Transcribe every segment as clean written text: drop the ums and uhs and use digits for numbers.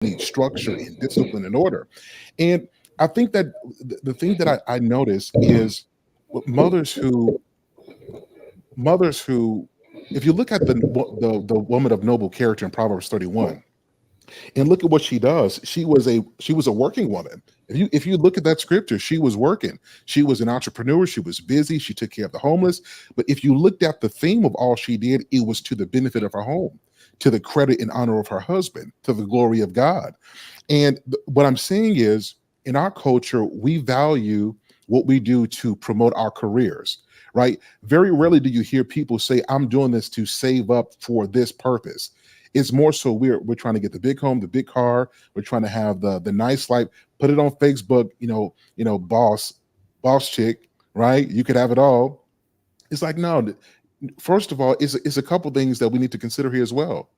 need structure and discipline and order. And I think that the thing that I notice is mothers who mothers who, if you look at the woman of noble character in Proverbs 31, and look at what she does. She was a working woman. If you look at that scripture, she was working. She was an entrepreneur. She was busy. She took care of the homeless. But if you looked at the theme of all she did, it was to the benefit of her home, to the credit and honor of her husband, to the glory of God. And what I'm saying is, in our culture, we value what we do to promote our careers, right? Very rarely do you hear people say, I'm doing this to save up for this purpose. It's more so we're trying to get the big home, the big car. We're trying to have the nice life. Put it on Facebook, boss chick, right? You could have it all. It's like, no. First of all, it's a couple things that we need to consider here as well.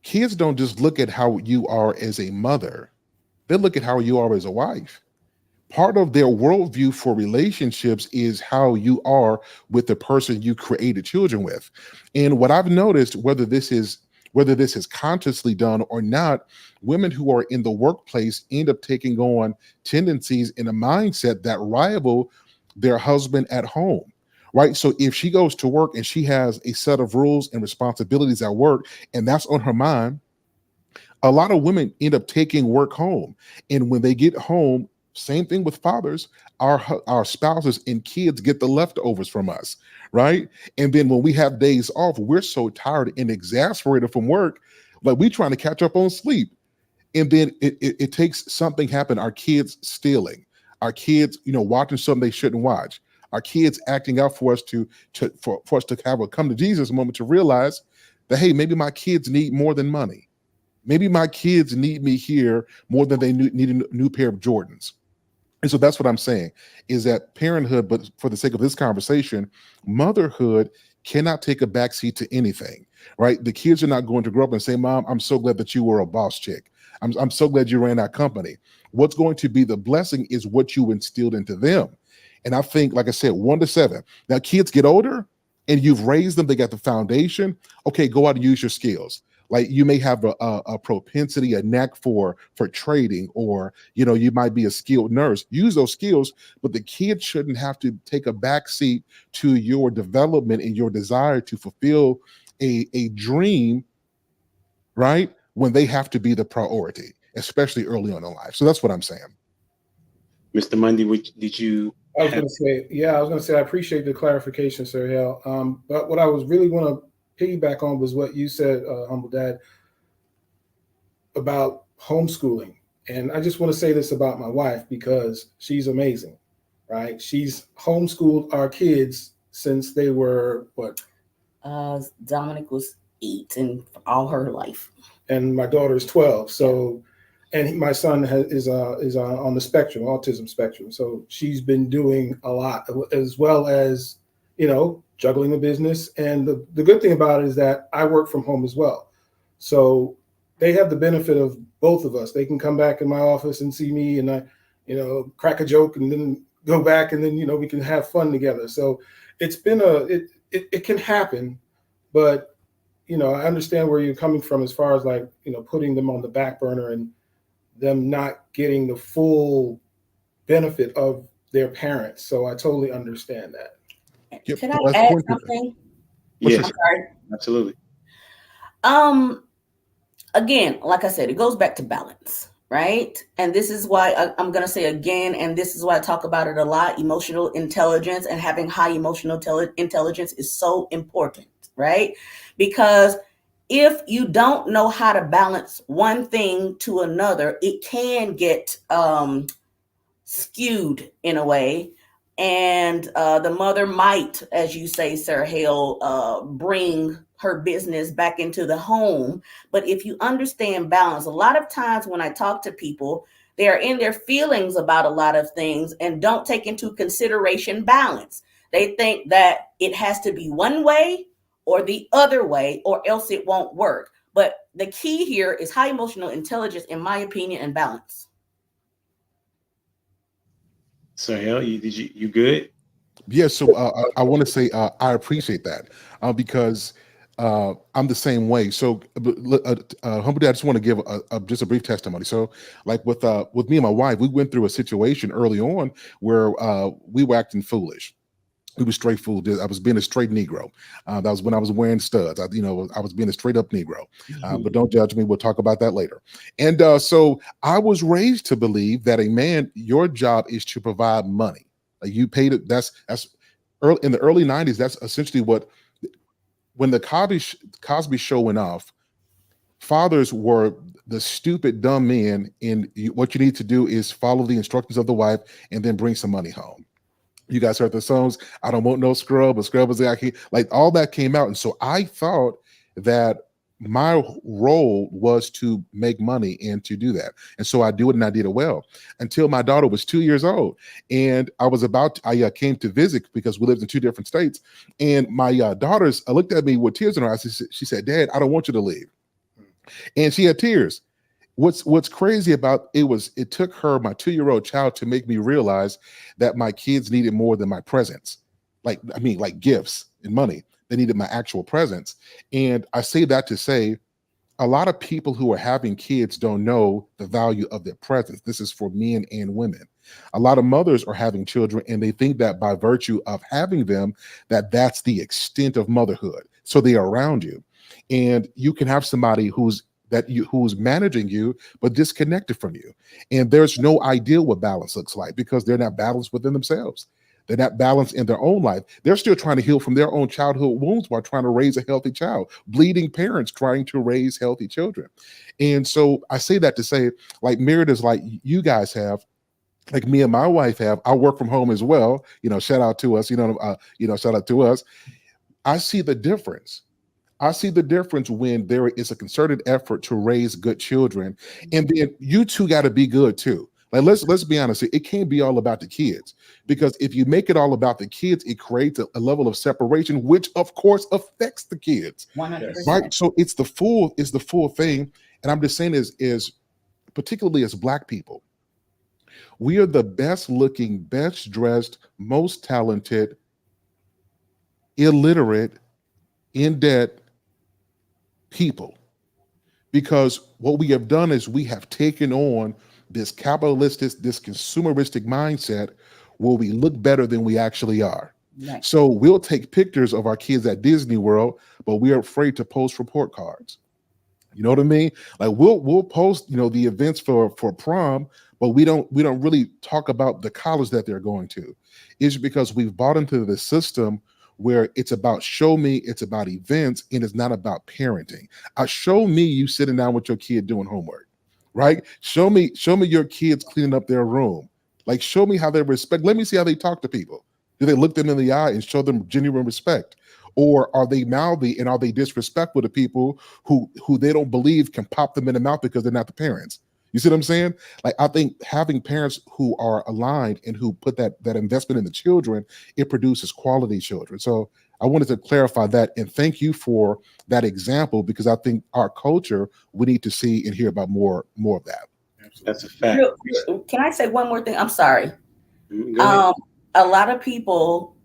Kids don't just look at how you are as a mother; they look at how you are as a wife. Part of their worldview for relationships is how you are with the person you created children with. And what I've noticed, whether this is consciously done or not, women who are in the workplace end up taking on tendencies in a mindset that rival their husband at home. Right. So if she goes to work and she has a set of rules and responsibilities at work, and that's on her mind, a lot of women end up taking work home. And when they get home, same thing with fathers, our spouses and kids get the leftovers from us, right? And then when we have days off, we're so tired and exasperated from work, like we trying to catch up on sleep. And then it takes something happen, our kids stealing, our kids, watching something they shouldn't watch, our kids acting out for us for us to have a come to Jesus moment to realize that, hey, maybe my kids need more than money. Maybe my kids need me here more than they need a new pair of Jordans. And so that's what I'm saying is that parenthood, but for the sake of this conversation, motherhood cannot take a backseat to anything, right? The kids are not going to grow up and say, Mom, I'm so glad that you were a boss chick. I'm so glad you ran that company. What's going to be the blessing is what you instilled into them. And I think, like I said, 1 to 7. Now, kids get older and you've raised them, they got the foundation. Okay, go out and use your skills. Like you may have a propensity, a knack for trading, or you might be a skilled nurse. Use those skills, but the kid shouldn't have to take a backseat to your development and your desire to fulfill a dream, right? When they have to be the priority, especially early on in life. So that's what I'm saying. Mr. Mundy, which did you I was have? going to say, yeah, I was going to say, I appreciate the clarification, Sir Hale. But what I was really want to piggyback on was what you said, Humble Dad, about homeschooling. And I just want to say this about my wife because she's amazing, right? She's homeschooled our kids since they were what? Dominic was 8 and all her life. And my daughter's 12. So, and my son is on the spectrum, autism spectrum. So she's been doing a lot, as well as juggling the business. And the good thing about it is that I work from home as well. So they have the benefit of both of us. They can come back in my office and see me, and I, crack a joke, and then go back, and then we can have fun together. So it's been it can happen, but I understand where you're coming from as far as like putting them on the back burner and them not getting the full benefit of their parents. So I totally understand that. Yep. Can I add something? Yes, I'm sorry. absolutely. Again, like I said, it goes back to balance, right? And this is why I'm going to say again, and this is why I talk about it a lot, emotional intelligence and having high emotional intelligence is so important, right? Because if you don't know how to balance one thing to another, it can get skewed in a way. And the mother might, as you say, Sir Hale, bring her business back into the home. But if you understand balance, a lot of times when I talk to people, they are in their feelings about a lot of things and don't take into consideration balance. They think that it has to be one way or the other way, or else it won't work. But the key here is high emotional intelligence, in my opinion, and balance. So Hale, you good? Yeah. So I want to say I appreciate that because I'm the same way. So, Humble, I just want to give just a brief testimony. So, like with me and my wife, we went through a situation early on where we were acting foolish. We were straight fool. I was being a straight Negro. That was when I was wearing studs. I was being a straight up Negro. But don't judge me. We'll talk about that later. And so I was raised to believe that a man, your job is to provide money. Like you paid it. That's early in the early '90s. That's essentially what when the Cosby show went off. Fathers were the stupid dumb men, and what you need to do is follow the instructions of the wife and then bring some money home. You guys heard the songs, I don't want no scrub, but scrub is like all that came out. And so I thought that my role was to make money and to do that. And so I do it and I did it well until my daughter was 2 years old. And I came to visit because we lived in two different states. And my daughters looked at me with tears in her eyes. She said, Dad, I don't want you to leave. And she had tears. What's crazy about it took her, my 2-year-old child, to make me realize that my kids needed more than my presence. Like gifts and money. They needed my actual presence. And I say that to say a lot of people who are having kids don't know the value of their presence. This is for men and women. A lot of mothers are having children and they think that by virtue of having them, that's the extent of motherhood. So they are around you. And you can have somebody who's managing you, but disconnected from you. And there's no idea what balance looks like because they're not balanced within themselves. They're not balanced in their own life. They're still trying to heal from their own childhood wounds while trying to raise a healthy child, bleeding parents trying to raise healthy children. And so I say that to say, like marriages like you guys have, like me and my wife have, I work from home as well. Shout out to us, shout out to us. I see the difference. I see the difference when there is a concerted effort to raise good children, and then you two got to be good too. Like let's be honest, it can't be all about the kids, because if you make it all about the kids, it creates a level of separation, which of course affects the kids. 100%. Right? So it's the full thing, and I'm just saying is particularly as Black people, we are the best looking, best dressed, most talented, illiterate, in debt people, because what we have done is we have taken on this capitalistic, this consumeristic mindset where we look better than we actually are. Right. So we'll take pictures of our kids at Disney World, but we are afraid to post report cards. You know what I mean? Like we'll post, the events for prom, but we don't really talk about the college that they're going to. It's because we've bought into the system where it's about show me, it's about events, and it's not about parenting. Show me you sitting down with your kid doing homework, right? Show me your kids cleaning up their room. Like show me how they respect. Let me see how they talk to people. Do they look them in the eye and show them genuine respect? Or are they mouthy and are they disrespectful to people who they don't believe can pop them in the mouth because they're not the parents? You see what I'm saying? Like, I think having parents who are aligned and who put that investment in the children, it produces quality children. So I wanted to clarify that, and thank you for that example, because I think our culture, we need to see and hear about more of that. That's a fact. Can I say one more thing? I'm sorry. Go ahead. A lot of people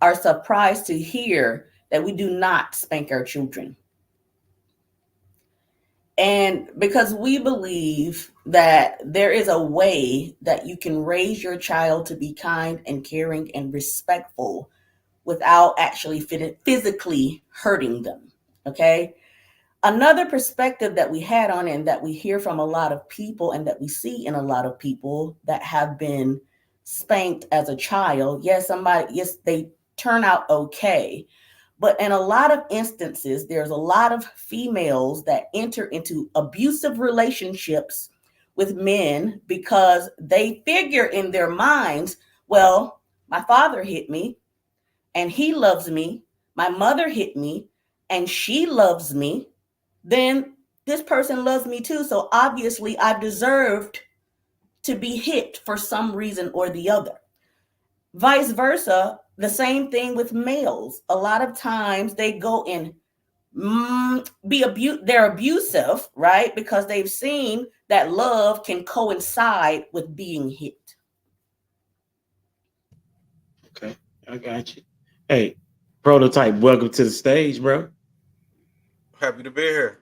are surprised to hear that we do not spank our children. And because we believe that there is a way that you can raise your child to be kind and caring and respectful without actually physically hurting them. Okay. Another perspective that we had on it, and that we hear from a lot of people and that we see in a lot of people that have been spanked as a child. Yes, they turn out okay. But in a lot of instances, there's a lot of females that enter into abusive relationships with men because they figure in their minds, well, my father hit me and he loves me. My mother hit me and she loves me. Then this person loves me too. So obviously I deserved to be hit for some reason or the other. Vice versa, the same thing with males. A lot of times they go and they're abusive, right? Because they've seen that love can coincide with being hit. Okay, I got you. Hey, Prototype, welcome to the stage, bro. Happy to be here.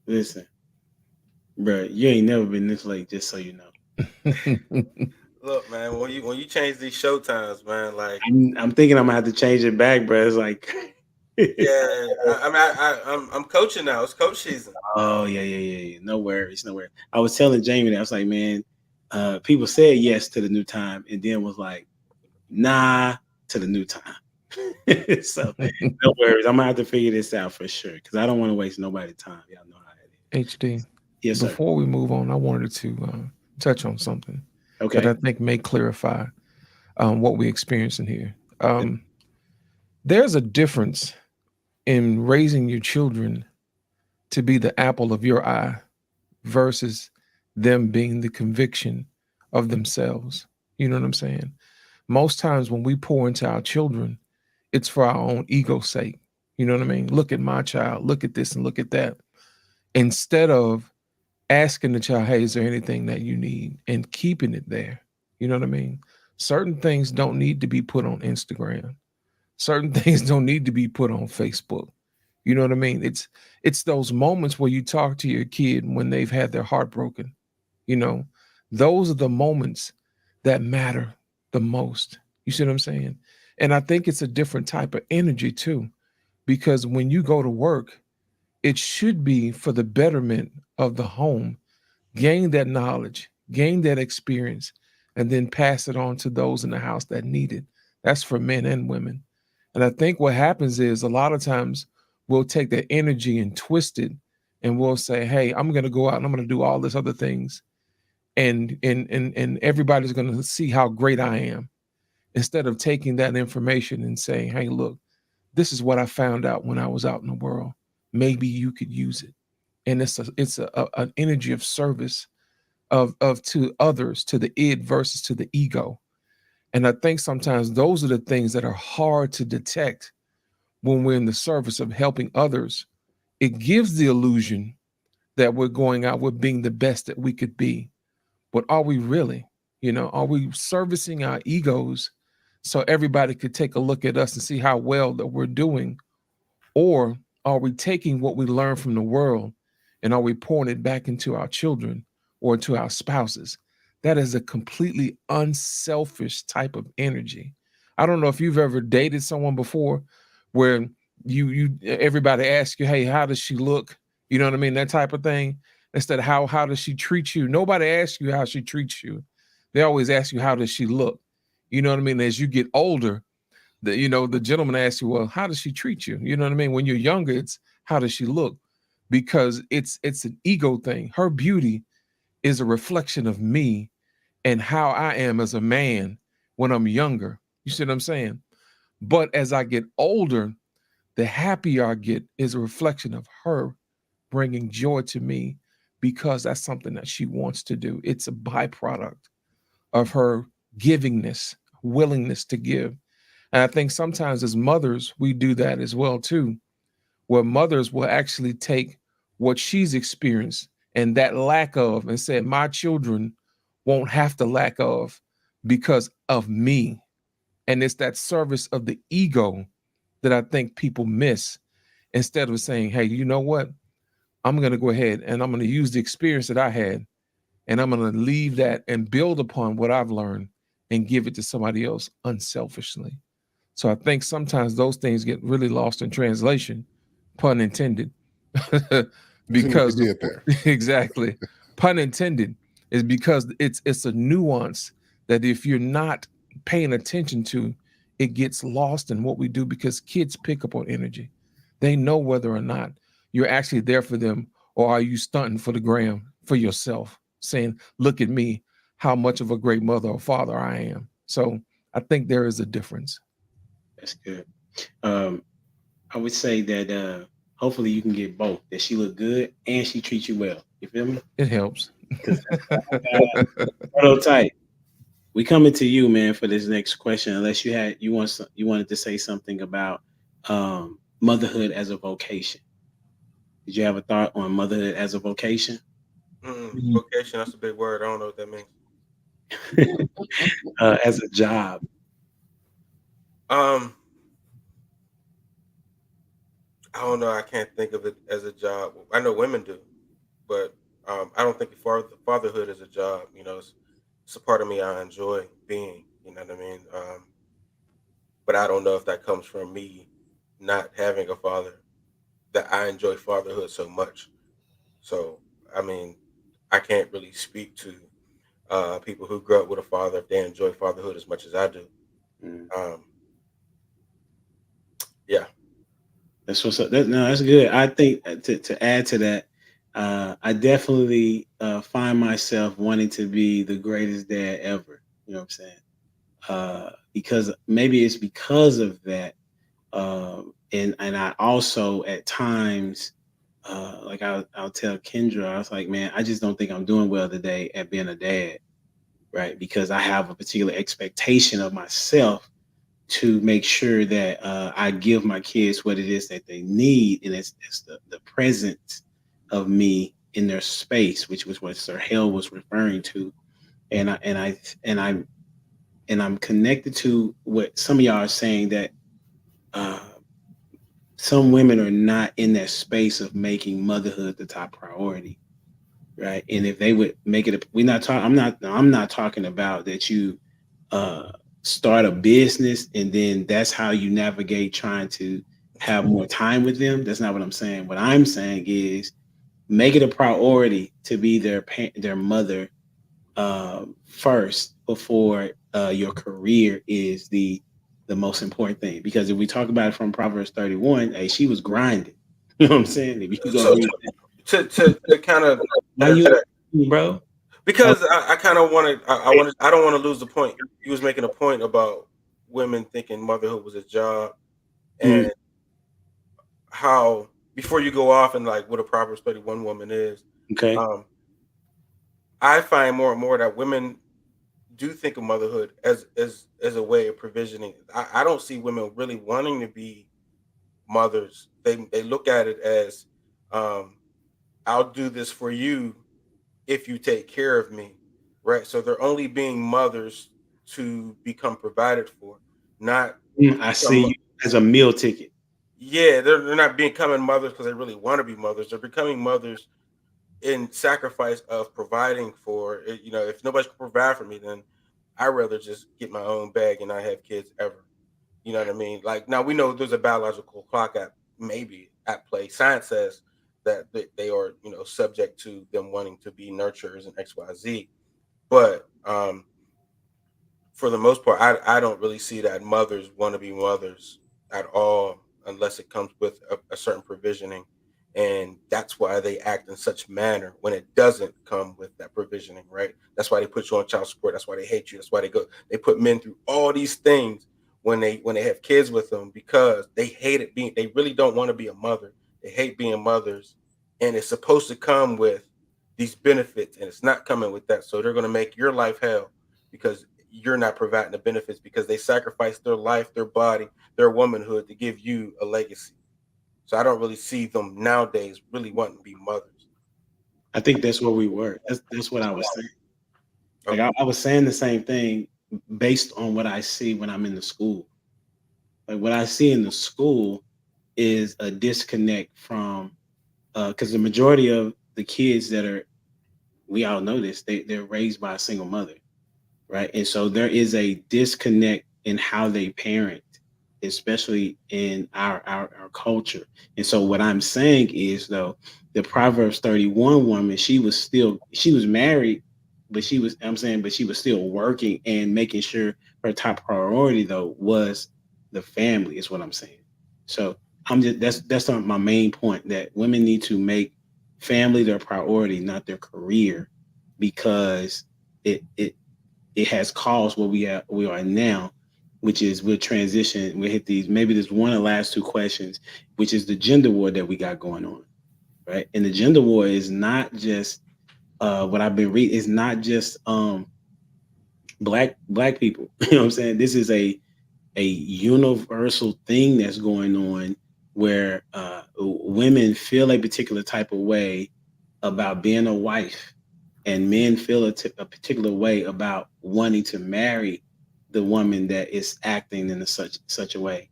Listen, bro, you ain't never been this late. Just so you know. Look, man, when you change these show times, man, like I'm thinking I'm gonna have to change it back, bro. It's like, yeah, I'm coaching now. It's coach season. oh yeah. No worries, no worries. I was telling Jamie that I was like, man, people said yes to the new time, and then was like, nah to the new time. So no worries. I'm gonna have to figure this out for sure because I don't want to waste nobody's time. Y'all know how it is. HD. Yes, sir. Before we move on, I wanted to touch on something Okay. that I think may clarify what we experience in here. There's a difference in raising your children to be the apple of your eye versus them being the conviction of themselves. You know what I'm saying? Most times when we pour into our children, it's for our own ego's sake. You know what I mean? Look at my child, look at this and look at that. Instead of asking the child, hey, is there anything that you need? And keeping it there. You know what I mean? Certain things don't need to be put on Instagram. Certain things don't need to be put on Facebook. You know what I mean? It's those moments where you talk to your kid when they've had their heart broken. You know, those are the moments that matter the most. You see what I'm saying? And I think it's a different type of energy too, because when you go to work, it should be for the betterment of the home. Gain that knowledge, gain that experience, and then pass it on to those in the house that need it. That's for men and women. And I think what happens is a lot of times we'll take that energy and twist it and we'll say, hey, I'm going to go out and I'm going to do all this other things. And everybody's going to see how great I am. Instead of taking that information and saying, hey, look, this is what I found out when I was out in the world. Maybe you could use it. And it's an energy of service of to others, to the id versus to the ego. And I think sometimes those are the things that are hard to detect when we're in the service of helping others. It gives the illusion that we're going out, we're being the best that we could be. But are we really? You know, are we servicing our egos so everybody could take a look at us and see how well that we're doing? Or are we taking what we learn from the world and are we pouring it back into our children or to our spouses? That is a completely unselfish type of energy. I don't know if you've ever dated someone before where you everybody asks you, hey, how does she look? You know what I mean? That type of thing. Instead of how does she treat you? Nobody asks you how she treats you. They always ask you, how does she look? You know what I mean? As you get older, the gentleman asks you, well, how does she treat you? You know what I mean? When you're younger, it's how does she look? Because it's an ego thing. Her beauty is a reflection of me and how I am as a man when I'm younger. You see what I'm saying? But as I get older, the happier I get is a reflection of her bringing joy to me because that's something that she wants to do. It's a byproduct of her givingness, willingness to give. And I think sometimes as mothers, we do that as well too, where mothers will actually take what she's experienced and that lack of and say, my children won't have to lack of because of me. And it's that service of the ego that I think people miss instead of saying, hey, you know what? I'm going to go ahead and I'm going to use the experience that I had and I'm going to leave that and build upon what I've learned and give it to somebody else unselfishly. So I think sometimes those things get really lost in translation, pun intended, because exactly, pun intended, is because it's a nuance that if you're not paying attention to, it gets lost in what we do because kids pick up on energy. They know whether or not you're actually there for them or are you stunting for the gram for yourself, saying, look at me, how much of a great mother or father I am. So I think there is a difference. That's good. I would say that hopefully you can get both, that she look good and she treats you well. You feel me? It helps. Prototype. We coming to you, man, for this next question. Unless you wanted to say something about motherhood as a vocation. Did you have a thought on motherhood as a vocation? Vocation, that's a big word. I don't know what that means. As a job. I don't know. I can't think of it as a job. I know women do, but I don't think fatherhood is a job. You know, it's a part of me I enjoy being. You know what I mean? But I don't know if that comes from me not having a father, that I enjoy fatherhood so much. So I mean, I can't really speak to people who grew up with a father if they enjoy fatherhood as much as I do. Mm. Um, yeah. That's what's up. No, that's good. I think to add to that, I definitely find myself wanting to be the greatest dad ever. You know what I'm saying? Because maybe it's because of that, and I also at times, like I'll tell Kendra, I was like, man, I just don't think I'm doing well today at being a dad, right? Because I have a particular expectation of myself to make sure that I give my kids what it is that they need, and it's the presence of me in their space, which was what Sir Hale was referring to, and I'm connected to what some of y'all are saying, that uh, some women are not in that space of making motherhood the top priority, right? And if they would make it, we're not talking. I'm not talking about that you uh, start a business and then that's how you navigate trying to have more time with them. That's not what I'm saying. What I'm saying is make it a priority to be their mother first before your career is the most important thing. Because if we talk about it from Proverbs 31, hey, she was grinding. You know what I'm saying? If you go So read to kind of why add you to that, bro? Oh, because I kind of wanted, I don't want to lose the point. He was making a point about women thinking motherhood was a job, mm, and how before you go off and like what a Proverbs 31 woman is, okay. um, I find more and more that women do think of motherhood as a way of provisioning. I don't see women really wanting to be mothers. They look at it as, um, I'll do this for you if you take care of me, right? So they're only being mothers to become provided for, not I see become. you as a meal ticket. Yeah, they're not becoming mothers because they really want to be mothers. They're becoming mothers in sacrifice of providing for. You know, if nobody can provide for me, then I'd rather just get my own bag and not have kids ever. You know what I mean? Like now we know there's a biological clock at maybe at play. Science says that they are, you know, subject to them wanting to be nurturers and XYZ. But for the most part, I don't really see that mothers want to be mothers at all unless it comes with a certain provisioning. And that's why they act in such manner when it doesn't come with that provisioning, right? That's why they put you on child support. That's why they hate you. That's why they put men through all these things when they have kids with them, because they hate it being, they really don't want to be a mother. They hate being mothers. And it's supposed to come with these benefits, and it's not coming with that. So they're gonna make your life hell because you're not providing the benefits, because they sacrificed their life, their body, their womanhood to give you a legacy. So I don't really see them nowadays really wanting to be mothers. I think that's where we were. That's what I was saying. Like Okay. I was saying the same thing based on what I see when I'm in the school. Like what I see in the school is a disconnect from because the majority of the kids that are, we all know this, they're raised by a single mother, right? And so there is a disconnect in how they parent, especially in our culture. And so what I'm saying is though, the Proverbs 31 woman, she was married, but she was still working and making sure her top priority though was the family, is what I'm saying. So I'm just that's not my main point, that women need to make family their priority, not their career, because it it has caused what we are now, which is we'll transition. We hit these, maybe this one of the last two questions, which is the gender war that we got going on, right? And the gender war is not just what I've been reading. It's not just black people. You know what I'm saying? This is a universal thing that's going on where women feel a particular type of way about being a wife, and men feel a particular way about wanting to marry the woman that is acting in such a way.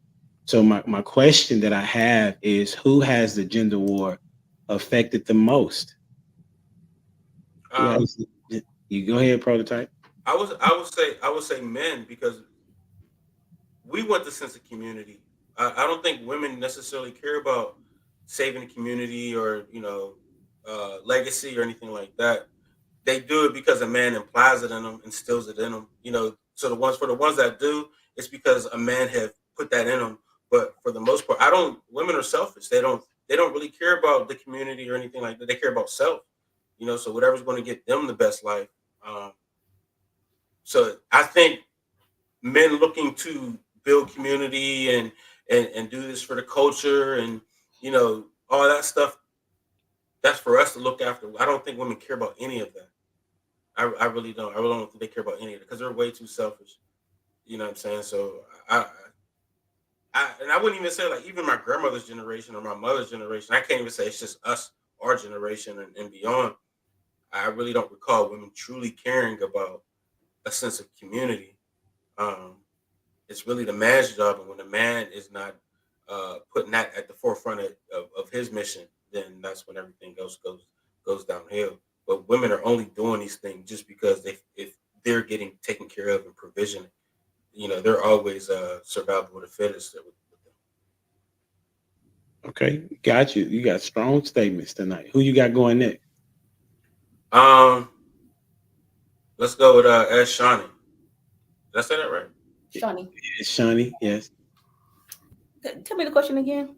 So my question that I have is, who has the gender war affected the most? Who Um, has you go ahead, Prototype. I would say men, because we want the sense of community. I don't think women necessarily care about saving the community or legacy or anything like that. They do it because a man implies it in them, instills it in them. So the ones that do, it's because a man have put that in them. But for the most part, I don't. Women are selfish. They don't really care about the community or anything like that. They care about self. So whatever's going to get them the best life. Um, so I think men looking to build community and do this for the culture and all that stuff, that's for us to look after. I don't think women care about any of that. I really don't. I really don't think they care about any of it because they're way too selfish. You know what I'm saying? So I wouldn't even say, like, even my grandmother's generation or my mother's generation. I can't even say it's just us, our generation and beyond. I really don't recall women truly caring about a sense of community. It's really the man's job, and when the man is not putting that at the forefront of his mission, then that's when everything else goes downhill. But women are only doing these things just because if they're getting taken care of and provisioned, they're always survival of the fittest with them. Okay, got you. You got strong statements tonight. Who you got going next? Let's go with Ed Shawnee. Did I say that right? Shawnee, It's Shawnee, yes. tell me the question again.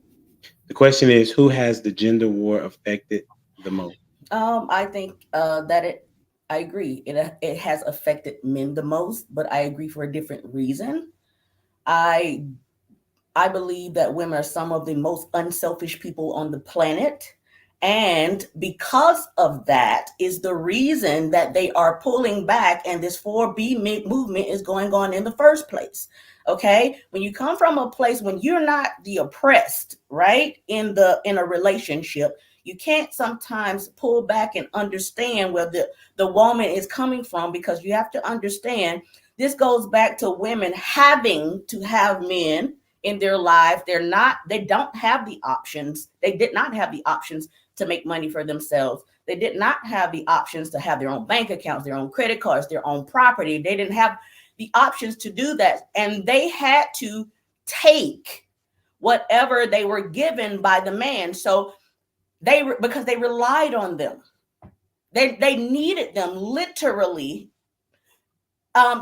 The question is, who has the gender war affected the most? I think I agree. It has affected men the most, but I agree for a different reason. I I believe that women are some of the most unselfish people on the planet. And because of that is the reason that they are pulling back and this 4B movement is going on in the first place. Okay. When you come from a place when you're not the oppressed, right, in a relationship, you can't sometimes pull back and understand where the woman is coming from, because you have to understand this goes back to women having to have men in their lives. They don't have the options. They did not have the options to make money for themselves. They did not have the options to have their own bank accounts, their own credit cards, their own property. They didn't have the options to do that. And they had to take whatever they were given by the man. So because they relied on them. They needed them literally.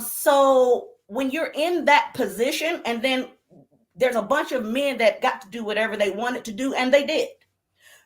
So when you're in that position, and then there's a bunch of men that got to do whatever they wanted to do, and they did.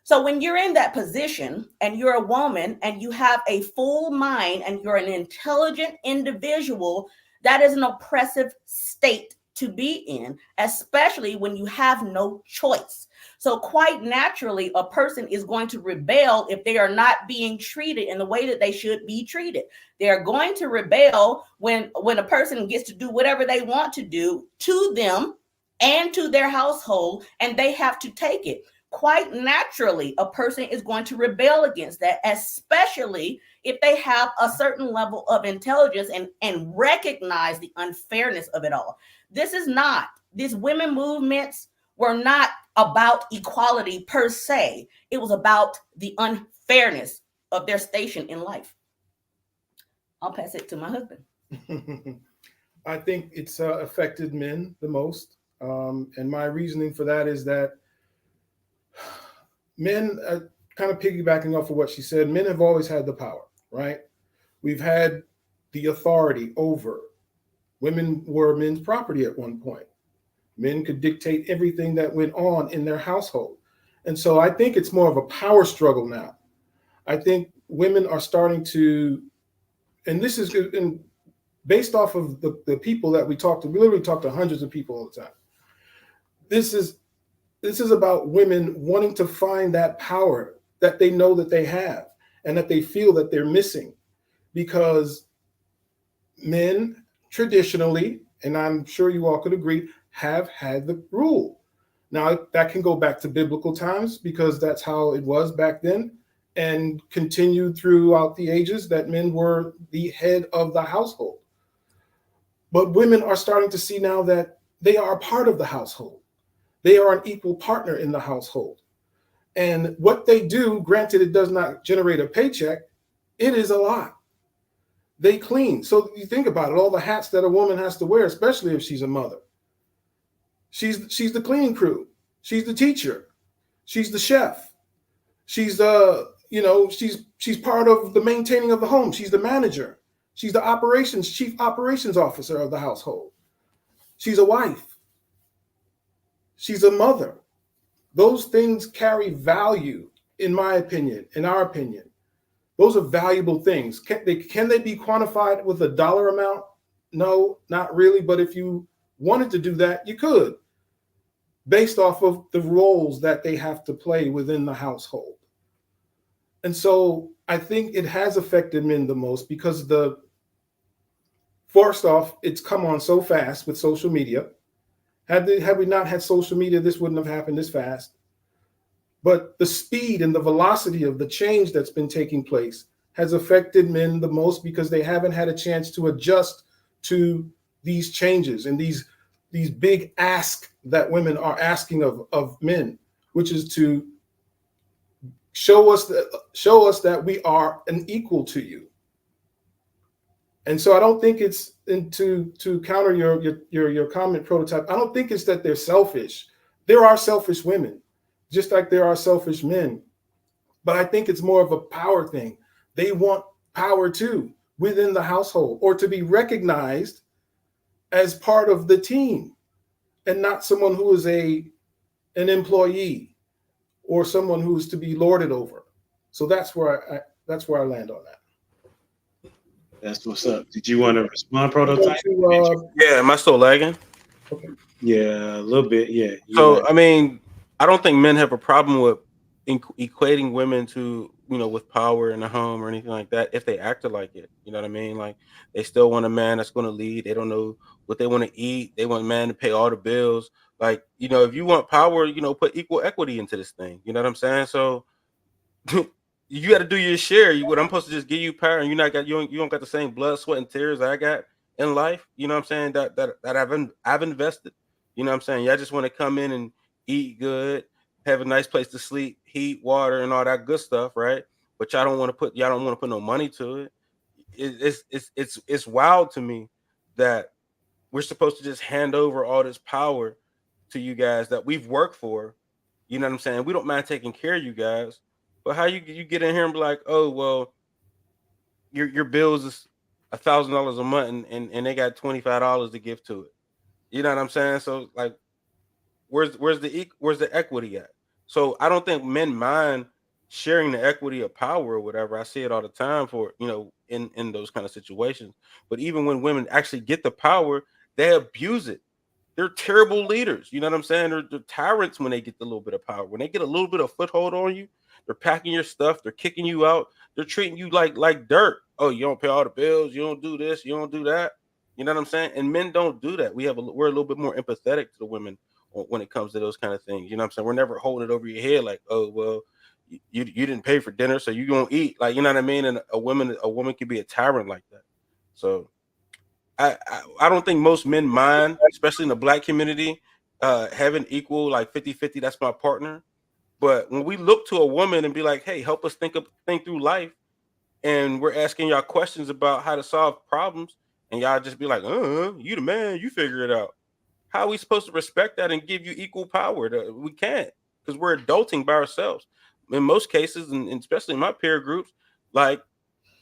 So when you're in that position and you're a woman and you have a full mind and you're an intelligent individual, that is an oppressive state to be in, especially when you have no choice. So quite naturally, a person is going to rebel if they are not being treated in the way that they should be treated. They are going to rebel when a person gets to do whatever they want to do to them and to their household, and they have to take it. Quite naturally, a person is going to rebel against that, especially if they have a certain level of intelligence and recognize the unfairness of it all. These women movements were not about equality per se. It was about the unfairness of their station in life. I'll pass it to my husband. I think it's affected men the most. And my reasoning for that is that men, kind of piggybacking off of what she said, men have always had the power, right? We've had the authority over. Women were men's property at one point. Men could dictate everything that went on in their household. And so I think it's more of a power struggle now. I think women are starting to, and this is based off of the people that we talk to. We literally talk to hundreds of people all the time. This is about women wanting to find that power that they know that they have and that they feel that they're missing, because men traditionally, and I'm sure you all could agree, have had the rule. Now that can go back to biblical times, because that's how it was back then, and continued throughout the ages, that men were the head of the household. But women are starting to see now that they are a part of the household. They are an equal partner in the household. And what they do, granted, it does not generate a paycheck, it is a lot. They clean. So you think about it, all the hats that a woman has to wear, especially if she's a mother. She's the cleaning crew. She's the teacher. She's the chef. She's she's part of the maintaining of the home. She's the manager. She's the chief operations officer of the household. She's a wife. She's a mother. Those things carry value, in my opinion, in our opinion. Those are valuable things. Can they be quantified with a dollar amount? No, not really. But if you wanted to do that, you could, based off of the roles that they have to play within the household. And so I think it has affected men the most because first off, it's come on so fast with social media. Had we not had social media, this wouldn't have happened this fast. But the speed and the velocity of the change that's been taking place has affected men the most because they haven't had a chance to adjust to these changes and these big asks that women are asking of men, which is to show us that we are an equal to you. And so I don't think it's to counter your comment, Prototype. I don't think it's that they're selfish. There are selfish women, just like there are selfish men. But I think it's more of a power thing. They want power too within the household, or to be recognized as part of the team and not someone who is an employee or someone who is to be lorded over. So that's where I land on that. That's what's up. Did you want to respond, Prototype? Yeah, am I still lagging? Okay. Yeah, a little bit. Yeah. So I mean, I don't think men have a problem with equating women to, with power in the home or anything like that if they acted like it. You know what I mean? Like, they still want a man that's going to lead. They don't know what they want to eat. They want a man to pay all the bills. Like, if you want power, put equal equity into this thing. You know what I'm saying? So you got to do your share. What I'm supposed to just give you power, and you don't got the same blood, sweat, and tears I got in life. You know what I'm saying? That I've invested. You know what I'm saying? Y'all just want to come in and eat good, have a nice place to sleep, heat, water, and all that good stuff, right? But y'all don't want to put no money to it. It's wild to me that we're supposed to just hand over all this power to you guys that we've worked for. You know what I'm saying? We don't mind taking care of you guys, but how you get in here and be like, oh well, your bills is $1,000 a month, and they got $25 to give to it. You know what I'm saying? So like, where's the equity at? So I don't think men mind sharing the equity of power or whatever. I see it all the time for in those kind of situations. But even when women actually get the power, they abuse it. They're terrible leaders. You know what I'm saying? They're tyrants when they get the little bit of power. When they get a little bit of foothold on you, they're packing your stuff. They're kicking you out. They're treating you like dirt. Oh, you don't pay all the bills. You don't do this. You don't do that. You know what I'm saying? And men don't do that. We're a little bit more empathetic to the women when it comes to those kind of things. You know what I'm saying? We're never holding it over your head like, oh, well, you didn't pay for dinner, so you don't eat. Like, you know what I mean? And a woman could be a tyrant like that. So I don't think most men mind, especially in the Black community, having equal, like 50-50, that's my partner. But when we look to a woman and be like, hey, help us think through life, and we're asking y'all questions about how to solve problems, and y'all just be like, you the man, you figure it out. How are we supposed to respect that and give you equal power? We can't, because we're adulting by ourselves. In most cases, and especially in my peer groups, like,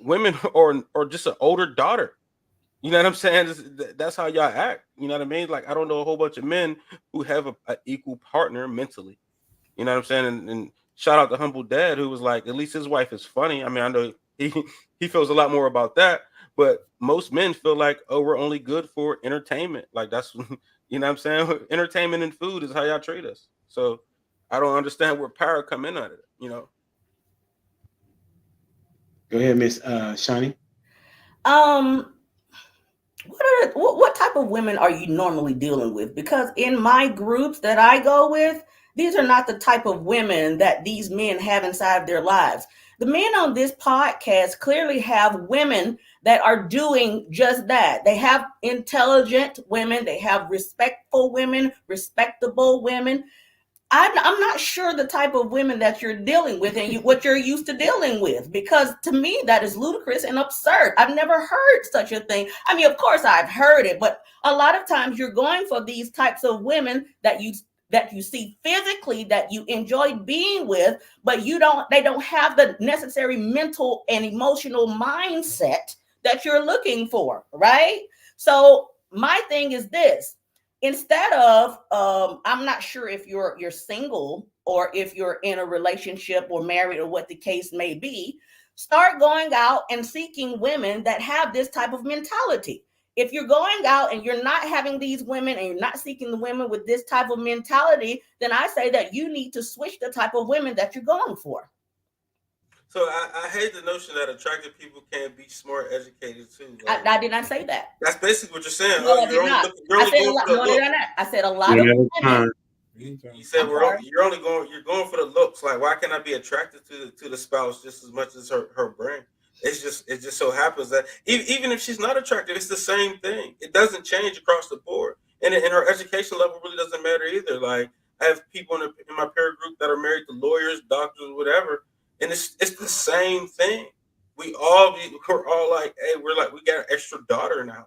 women or just an older daughter. You know what I'm saying? That's how y'all act. You know what I mean? Like, I don't know a whole bunch of men who have an equal partner mentally. You know what I'm saying? And shout out to Humble Dad, who was like, at least his wife is funny. I mean, I know he feels a lot more about that, but most men feel like, oh, we're only good for entertainment. Like, that's, you know what I'm saying? Entertainment and food is how y'all treat us. So I don't understand where power come in at it, Go ahead, Miss Shani. What type of women are you normally dealing with? Because in my groups that I go with, these are not the type of women that these men have inside of their lives. The men on this podcast clearly have women that are doing just that. They have intelligent women, they have respectful women, respectable women. I'm not sure the type of women that you're dealing with and what you're used to dealing with, because to me that is ludicrous and absurd. I've never heard such a thing. I mean, of course I've heard it, but a lot of times you're going for these types of women that you see physically, that you enjoy being with, but they don't have the necessary mental and emotional mindset that you're looking for, right? So my thing is this: instead of I'm not sure if you're single or if you're in a relationship or married or what the case may be, start going out and seeking women that have this type of mentality. If you're going out and you're not having these women and you're not seeking the women with this type of mentality, then I say that you need to switch the type of women that you're going for. So I hate the notion that attractive people can't be smart, educated too. Like, I did not say that. that's basically what you're saying. No, Oh, I did not. you're I only said a going lot. for the No, I did look. not. I said a lot of women. You said you're going for the looks. Like, why can't I be attracted to the spouse just as much as her brain? It just so happens that even if she's not attractive, it's the same thing. It doesn't change across the board, and her education level really doesn't matter either. Like, I have people in my peer group that are married to lawyers, doctors, whatever, and it's the same thing. We're all like, hey, we got an extra daughter in the house.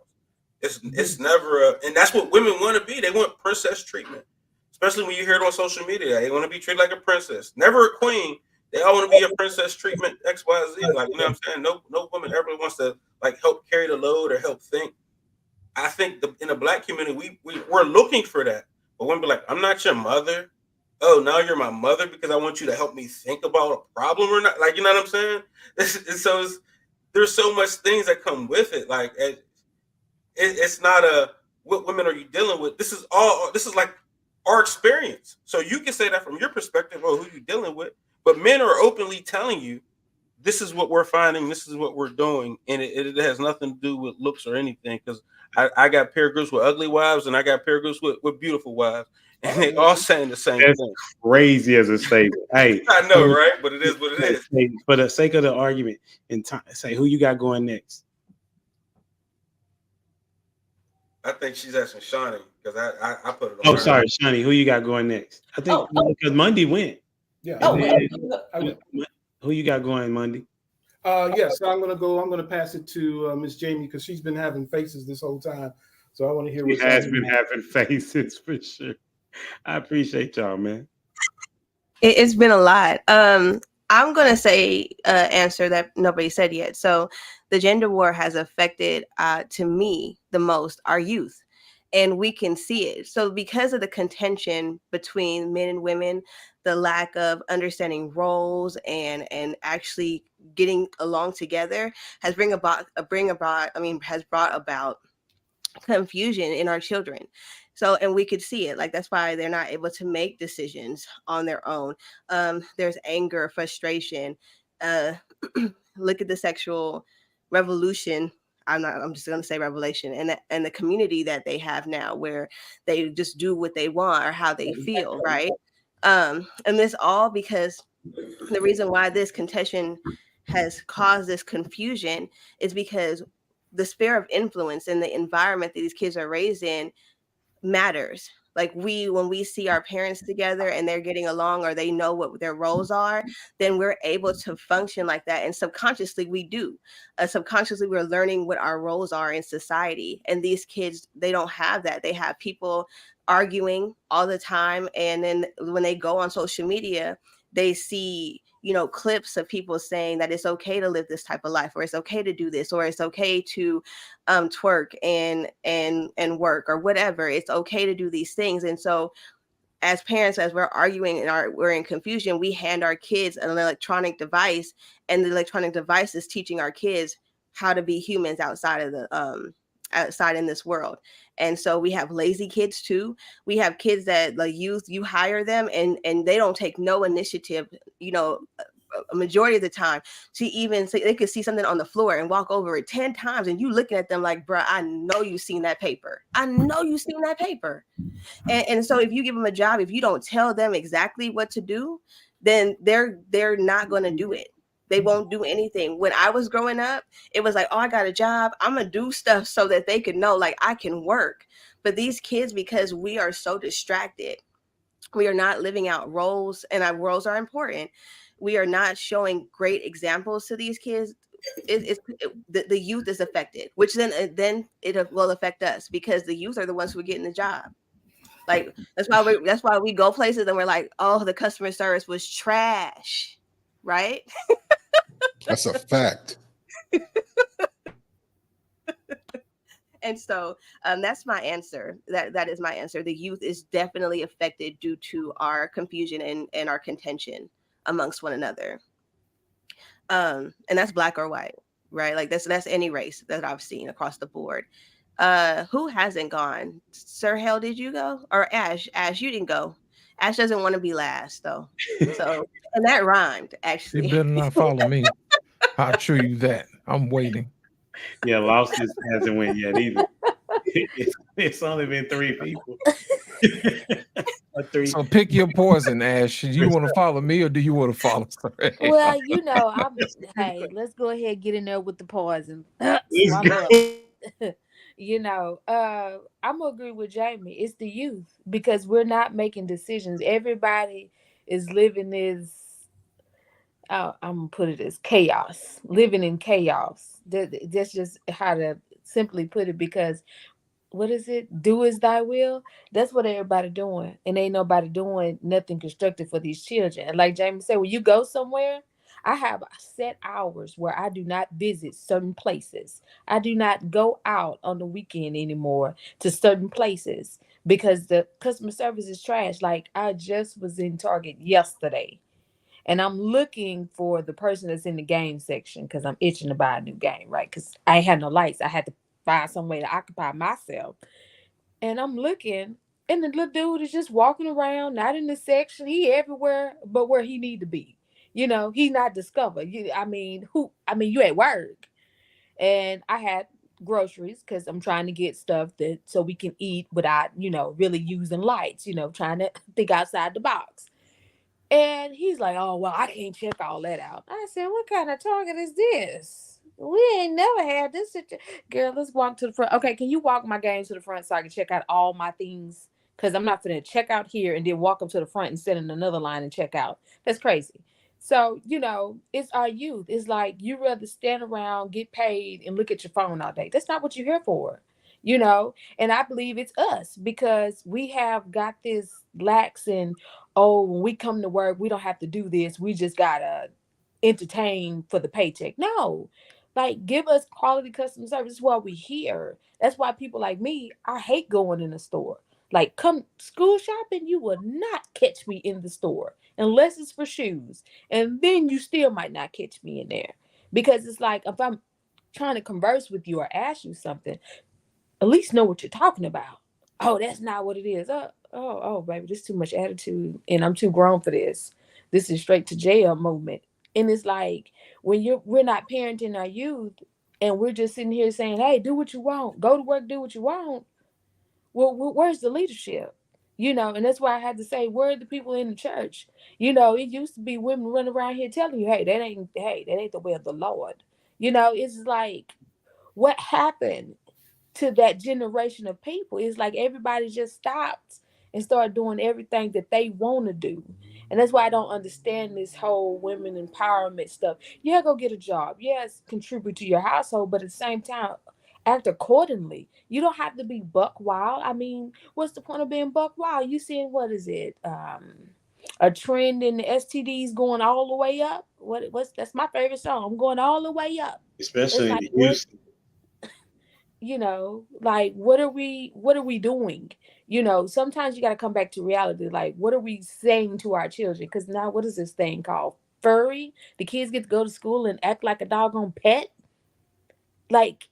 It's never and that's what women want to be. They want princess treatment, especially when you hear it on social media. They want to be treated like a princess, never a queen. They all want to be a princess treatment, X, Y, Z. Like, you know what I'm saying? No woman ever wants to like help carry the load or help think. I think in the Black community, we're looking for that. But women be like, I'm not your mother. Oh, now you're my mother because I want you to help me think about a problem or not. Like, you know what I'm saying? There's so much things that come with it. Like, it's not what women are you dealing with? This is like our experience. So you can say that from your perspective of who you're dealing with. But men are openly telling you, this is what we're finding, this is what we're doing, and it has nothing to do with looks or anything. Because I got peer groups with ugly wives, and I got peer groups with beautiful wives, and they all saying the same thing. Crazy as a statement. Hey, I know, right? But it is what it is. For the sake of the argument, and say who you got going next. I think she's asking Shawnee because I put it on. Oh, sorry, Shawnee. Who you got going next? I think because Monday went. Yeah. Who you got going, Monday? Yes, so I'm gonna pass it to Miss Jamie because she's been having faces this whole time. So I want to hear what she has been having faces for sure. I appreciate y'all, man. It's been a lot. I'm gonna say answer that nobody said yet. So the gender war has affected to me the most our youth. And we can see it. So because of the contention between men and women, the lack of understanding roles and actually getting along together has brought about confusion in our children. So, and we could see it. Like, that's why they're not able to make decisions on their own. There's anger, frustration. Look at the sexual revolution. I'm just going to say revelation and the community that they have now, where they just do what they want or how they feel, right? And this all because the reason why this contention has caused this confusion is because the sphere of influence and the environment that these kids are raised in matters. Like, when we see our parents together and they're getting along or they know what their roles are, then we're able to function like that. And subconsciously we do. Subconsciously we're learning what our roles are in society. And these kids, they don't have that. They have people arguing all the time. And then when they go on social media, they see, clips of people saying that it's okay to live this type of life, or it's okay to do this, or it's okay to twerk and work or whatever. It's okay to do these things. And so as parents, as we're arguing and we're in confusion, we hand our kids an electronic device, and the electronic device is teaching our kids how to be humans outside in this world. And so we have lazy kids too. We have kids that the youth, you hire them and they don't take no initiative, a majority of the time, to even say they could see something on the floor and walk over it 10 times, and you looking at them like, bruh, I know you've seen that paper. And so if you give them a job, if you don't tell them exactly what to do, then they're not going to do it. They won't do anything. When I was growing up, it was like, oh, I got a job. I'm going to do stuff so that they can know, like, I can work. But these kids, because we are so distracted, we are not living out roles, and our roles are important. We are not showing great examples to these kids. The youth is affected, which then it will affect us, because the youth are the ones who are getting the job. Like, that's why we go places and we're like, oh, the customer service was trash, right? That's a fact. And so that's my answer. That is my answer. The youth is definitely affected due to our confusion and our contention amongst one another. And that's black or white, right? Like that's any race that I've seen across the board. Who hasn't gone? Sir Hale, did you go? Or Ash? Ash, you didn't go. Ash doesn't want to be last, though. So, and that rhymed, actually. You better not follow me. I assure you that. I'm waiting. Yeah, Lost hasn't went yet either. It's only been 3 people. Or 3. So pick your poison, Ash. Do you want to follow me or do you want to follow Sir Hale? Well, you know, hey, let's go ahead and get in there with the poison. Let's Swallow go. up. You know, I'm gonna agree with Jamie. It's the youth, because we're not making decisions. Everybody is living this. I'm gonna put it as chaos, living in chaos. That's just how to simply put it. Because what is it? Do as thy will. That's what everybody doing, and ain't nobody doing nothing constructive for these children. And like Jamie said, when you go somewhere, I have set hours where I do not visit certain places. I do not go out on the weekend anymore to certain places because the customer service is trash. Like, I just was in Target yesterday, and I'm looking for the person that's in the game section because I'm itching to buy a new game, right? Because I ain't had no lights. I had to find some way to occupy myself. And I'm looking, and the little dude is just walking around, not in the section. He everywhere but where he need to be. You know, he's not discovered. You at work. And I had groceries because I'm trying to get stuff that so we can eat without, really using lights, trying to think outside the box. And he's like, oh, well, I can't check all that out. I said, what kind of Target is this? We ain't never had this. Girl, let's walk to the front. Okay, can you walk my game to the front so I can check out all my things? Because I'm not going to check out here and then walk up to the front and sit in another line and check out. That's crazy. So, it's our youth. It's like you rather stand around, get paid, and look at your phone all day. That's not what you're here for, And I believe it's us because we have got this lax and, oh, when we come to work, we don't have to do this. We just got to entertain for the paycheck. No, like give us quality customer service. That's why we're here. That's why people like me, I hate going in the store. Like come school shopping, you will not catch me in the store unless it's for shoes. And then you still might not catch me in there because it's like if I'm trying to converse with you or ask you something, at least know what you're talking about. Oh, that's not what it is. Oh, baby, this is too much attitude and I'm too grown for this. This is straight to jail moment. And it's like when we're not parenting our youth and we're just sitting here saying, hey, do what you want. Go to work, do what you want. Well, where's the leadership? And that's why I had to say, where are the people in the church? It used to be women running around here telling you, hey, that ain't the way of the Lord. It's like, what happened to that generation of people? It's like everybody just stopped and started doing everything that they want to do. And that's why I don't understand this whole women empowerment stuff. Yeah, go get a job. Yes, contribute to your household, but at the same time, act accordingly. You don't have to be buck wild. I mean, what's the point of being buck wild? You seeing, what is it? A trend in the STDs going all the way up. That's my favorite song. I'm going all the way up. Especially like, in Houston. Like what are we doing? Sometimes you got to come back to reality. Like, what are we saying to our children? Because now, what is this thing called? Furry? The kids get to go to school and act like a doggone pet? Like,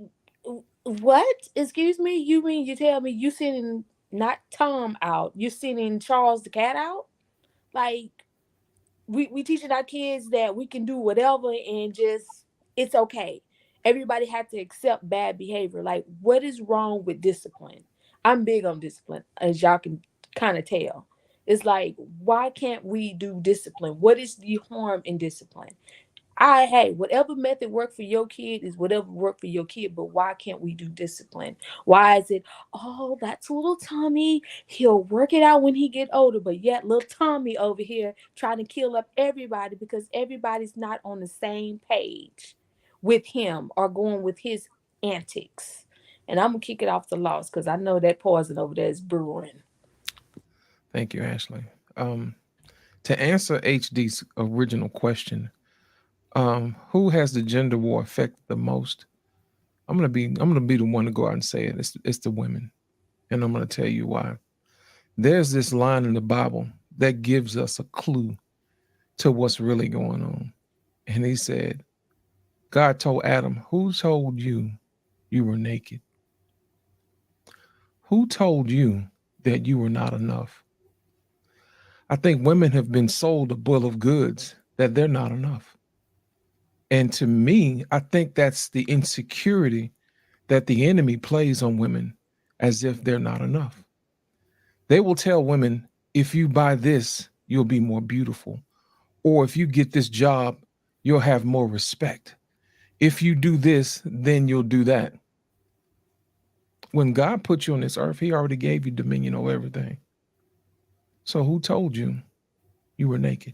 what? Excuse me? You mean you tell me you sending not Tom out, you're sending Charles the cat out? Like, we teaching our kids that we can do whatever and just, it's okay. Everybody had to accept bad behavior. Like, what is wrong with discipline? I'm big on discipline, as y'all can kind of tell. It's like, why can't we do discipline? What is the harm in discipline? Hey, whatever method worked for your kid is whatever worked for your kid, but why can't we do discipline? Why is it, oh, that's little Tommy, he'll work it out when he get older, but yet little Tommy over here trying to kill up everybody because everybody's not on the same page with him or going with his antics. And I'm gonna kick it off the loss because I know that poison over there is brewing. Thank you, Ashley. To answer HD's original question, who has the gender war affected the most? I'm gonna be the one to go out and say it. It's the women, and I'm gonna tell you why. There's this line in the Bible that gives us a clue to what's really going on, and he said, God told Adam, "Who told you you were naked? Who told you that you were not enough?" I think women have been sold a bill of goods that they're not enough. And to me, I think that's the insecurity that the enemy plays on women as if they're not enough. They will tell women, if you buy this, you'll be more beautiful. Or if you get this job, you'll have more respect. If you do this, then you'll do that. When God put you on this earth, he already gave you dominion over everything. So who told you you were naked?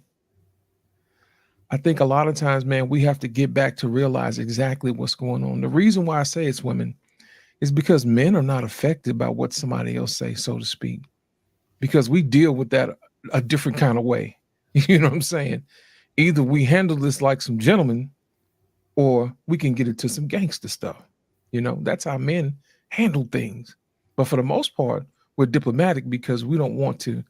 I think a lot of times, man, we have to get back to realize exactly what's going on. The reason why I say it's women is because men are not affected by what somebody else say, so to speak, because we deal with that a different kind of way. You know what I'm saying? Either we handle this like some gentlemen or we can get into some gangster stuff. You know, that's how men handle things. But for the most part, we're diplomatic because we don't want to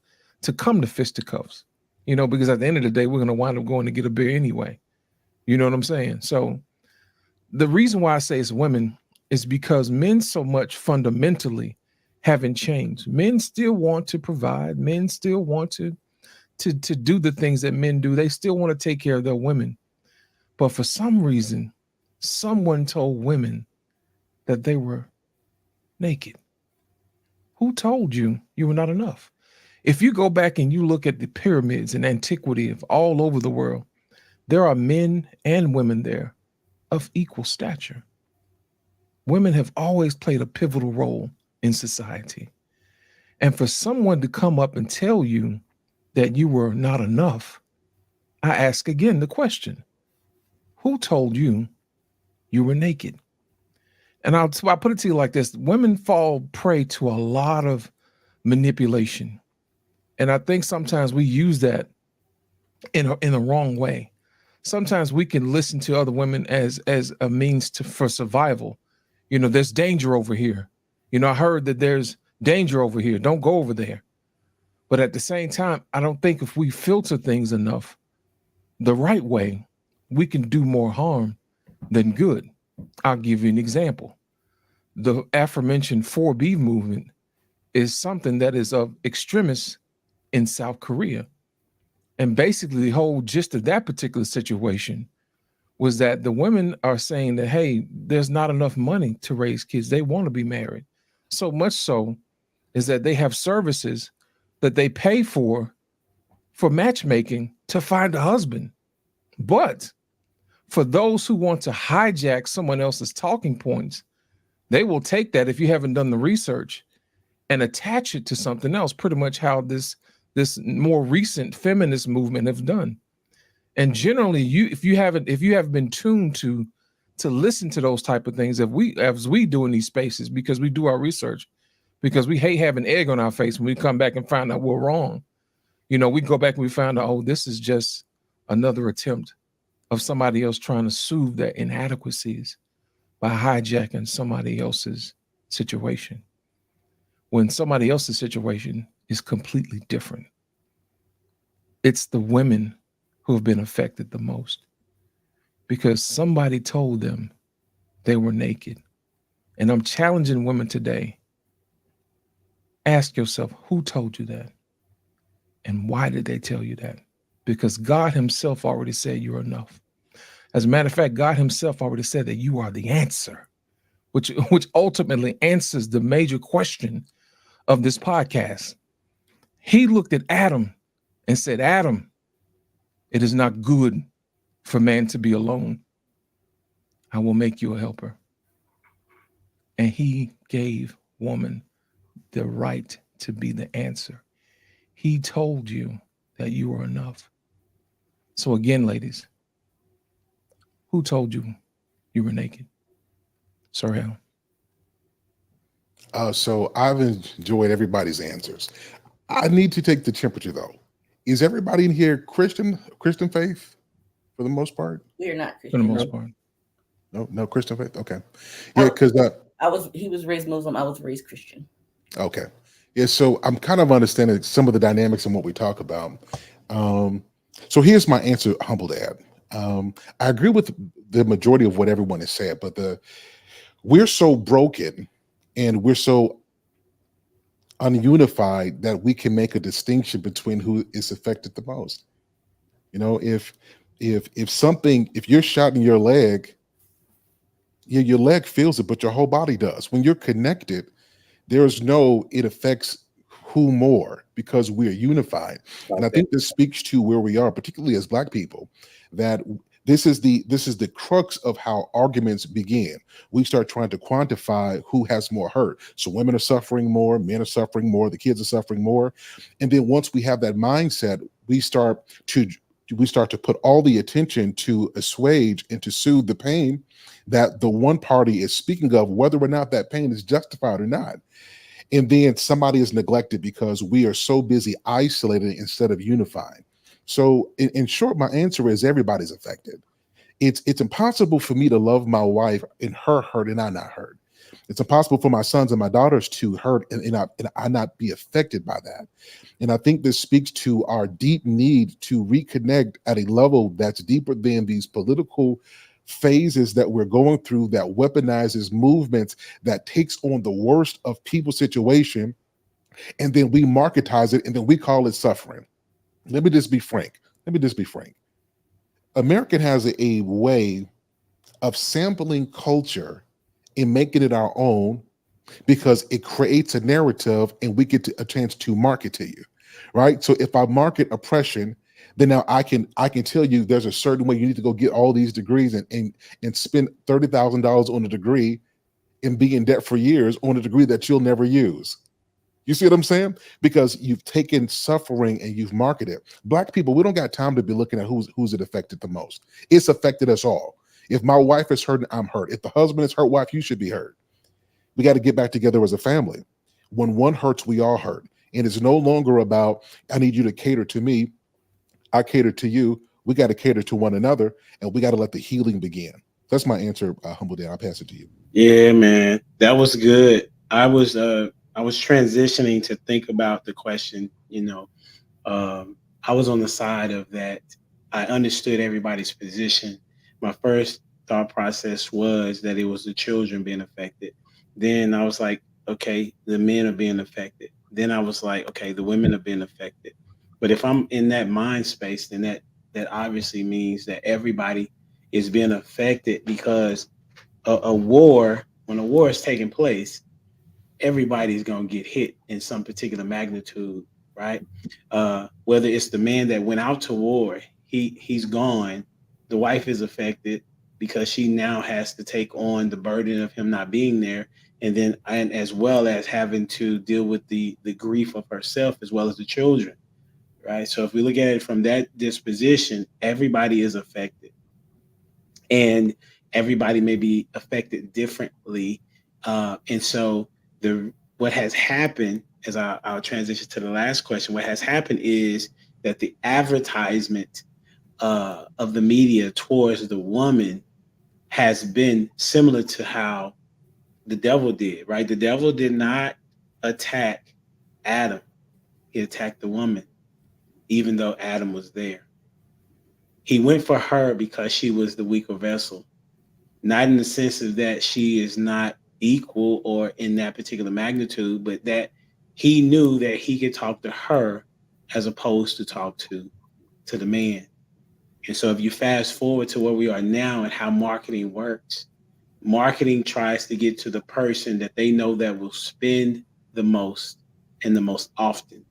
come to fisticuffs, you know, because at the end of the day, we're going to wind up going to get a beer anyway. You know what I'm saying? So the reason why I say it's women is because men so much fundamentally haven't changed. Men still want to provide. Men still want to do the things that men do. They still want to take care of their women. But for some reason, someone told women that they were naked. Who told you you were not enough? If you go back and you look at the pyramids in antiquity of all over the world, there are men and women there of equal stature. Women have always played a pivotal role in society. And for someone to come up and tell you that you were not enough, I ask again the question, who told you you were naked? And I'll put it to you like this. Women fall prey to a lot of manipulation. And I think sometimes we use that in a wrong way. Sometimes we can listen to other women as a means for survival. You know, there's danger over here. You know, I heard that there's danger over here. Don't go over there. But at the same time, I don't think if we filter things enough the right way, we can do more harm than good. I'll give you an example. The aforementioned 4B movement is something that is of extremists in South Korea. And basically the whole gist of that particular situation was that the women are saying that, hey, there's not enough money to raise kids. They want to be married. So much so is that they have services that they pay for matchmaking to find a husband. But for those who want to hijack someone else's talking points, they will take that, if you haven't done the research, and attach it to something else, pretty much how this more recent feminist movement have done. And generally, if you haven't been tuned to listen to those type of things, as we do in these spaces, because we do our research, because we hate having egg on our face when we come back and find out we're wrong. You know, we go back and we find out, oh, this is just another attempt of somebody else trying to soothe their inadequacies by hijacking somebody else's situation, when somebody else's situation is completely different. It's the women who have been affected the most because somebody told them they were naked. And I'm challenging women today. Ask yourself, who told you that? And why did they tell you that? Because God himself already said you're enough. As a matter of fact, God himself already said that you are the answer, which ultimately answers the major question of this podcast. He looked at Adam and said, Adam, it is not good for man to be alone. I will make you a helper. And he gave woman the right to be the answer. He told you that you were enough. So again, ladies, who told you you were naked? Sir Hal. So I've enjoyed everybody's answers. I need to take the temperature though. Is everybody in here Christian faith for the most part? We're not For the Christian. most part. No Christian faith. Okay, yeah, because He was raised Muslim. I was raised Christian. okay, yeah. So I'm kind of understanding some of the dynamics and what we talk about. So here's my answer, humble dad. I agree with the majority of what everyone has said, but we're so broken and we're so ununified that we can make a distinction between who is affected the most. You know, if you're shot in your leg, your leg feels it, but your whole body does. When you're connected, there's no it affects who more because we're unified. And I think this speaks to where we are, particularly as Black people, that this is the crux of how arguments begin. We start trying to quantify who has more hurt. So women are suffering more, men are suffering more, the kids are suffering more. And then once we have that mindset, we start to put all the attention to assuage and to soothe the pain that the one party is speaking of, whether or not that pain is justified or not. And then somebody is neglected because we are so busy isolated instead of unifying. So in short, my answer is everybody's affected. It's impossible for me to love my wife and her hurt and I not hurt. It's impossible for my sons and my daughters to hurt and I not be affected by that. And I think this speaks to our deep need to reconnect at a level that's deeper than these political phases that we're going through that weaponizes movements, that takes on the worst of people's situation, and then we marketize it and then we call it suffering. Let me just be frank. America has a way of sampling culture and making it our own because it creates a narrative and we get a chance to market to you, right? So if I market oppression, then now I can tell you there's a certain way you need to go get all these degrees and spend $30,000 on a degree and be in debt for years on a degree that you'll never use. You see what I'm saying? Because you've taken suffering and you've marketed. Black people, we don't got time to be looking at who's it affected the most. It's affected us all. If my wife is hurt, I'm hurt. If the husband is hurt, wife, you should be hurt. We got to get back together as a family. When one hurts, we all hurt. And it's no longer about, I need you to cater to me. I cater to you. We got to cater to one another, and we got to let the healing begin. That's my answer, Humble Dan. I'll pass it to you. Yeah, man, that was good. I was transitioning to think about the question. I was on the side of that. I understood everybody's position. My first thought process was that it was the children being affected. Then I was like, okay, the men are being affected. Then I was like, okay, the women are being affected. But if I'm in that mind space, then that obviously means that everybody is being affected, because when a war is taking place, everybody's going to get hit in some particular magnitude, right? Whether it's the man that went out to war, he's gone. The wife is affected because she now has to take on the burden of him not being there, and as well as having to deal with the grief of herself as well as the children, right? So if we look at it from that disposition, everybody is affected, and everybody may be affected differently, and so what has happened, as I'll transition to the last question, what has happened is that the advertisement of the media towards the woman has been similar to how the devil did, right? The devil did not attack Adam. He attacked the woman, even though Adam was there. He went for her because she was the weaker vessel, not in the sense of that she is not equal or in that particular magnitude, but that he knew that he could talk to her as opposed to talk to the man. And so if you fast forward to where we are now and how marketing works, marketing tries to get to the person that they know that will spend the most and the most often.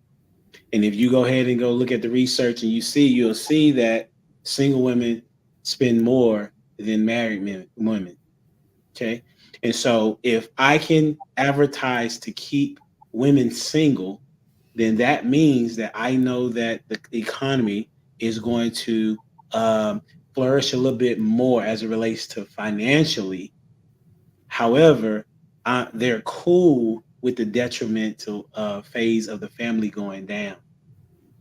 And if you go ahead and go look at the research and you'll see that single women spend more than married women. Okay. And so if I can advertise to keep women single, then that means that I know that the economy is going to flourish a little bit more as it relates to financially. However, they're cool with the detrimental phase of the family going down.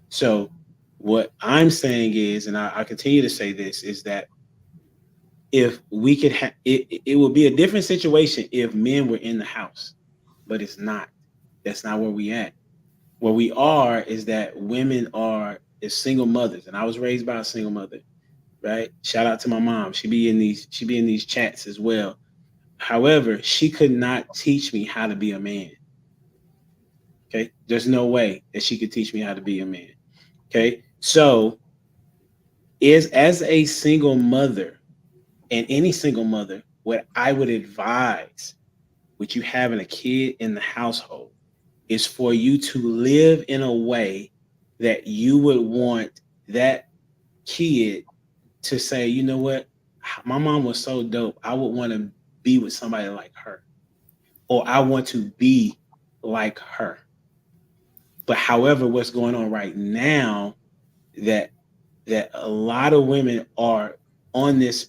So what I'm saying is, and I continue to say this, is that if we could have it would be a different situation if men were in the house, but it's not. That's not where we at. Where we are is that women are as single mothers, and I was raised by a single mother, right? Shout out to my mom. She be in these chats as well. However, she could not teach me how to be a man. Okay, there's no way that she could teach me how to be a man. Okay, so as a single mother, and any single mother, what I would advise with you having a kid in the household is for you to live in a way that you would want that kid to say, you know what, my mom was so dope. I would want to be with somebody like her, or I want to be like her. But however, what's going on right now, that a lot of women are on this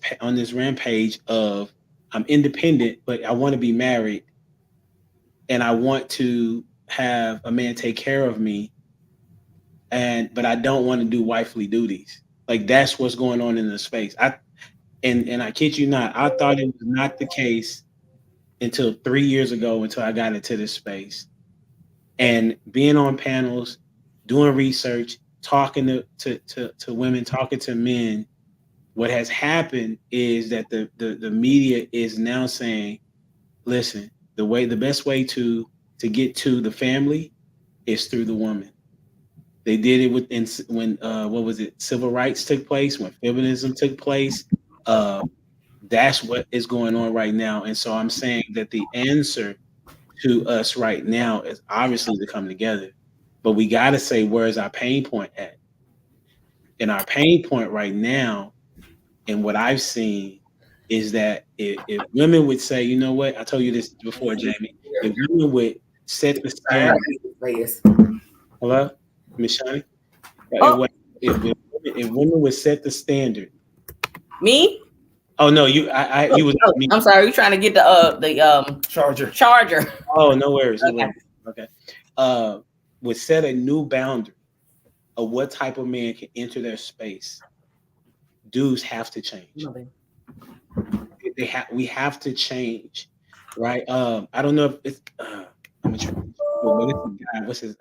rampage of, I'm independent, but I want to be married, and I want to have a man take care of me, but I don't want to do wifely duties. Like, that's what's going on in the space. And I kid you not, I thought it was not the case until 3 years ago, until I got into this space. And being on panels, doing research, talking to women, talking to men, what has happened is that the media is now saying, listen, the best way to get to the family is through the woman. They did it when what was it? Civil rights took place, when feminism took place. That's what is going on right now. And so I'm saying that the answer to us right now is obviously to come together, but we got to say, where's our pain point at? And our pain point right now, and what I've seen, is that if women would say, you know what, I told you this before, Jamie, if women would set the standard. Hello, Miss Shani? Oh. If women would set the standard. Me? Oh no, you was me. I'm sorry, you're trying to get the charger. Oh, no worries. Okay. Okay. Would set a new boundary of what type of man can enter their space. Dudes have to change. We have to change, right? I don't know if it's what's his?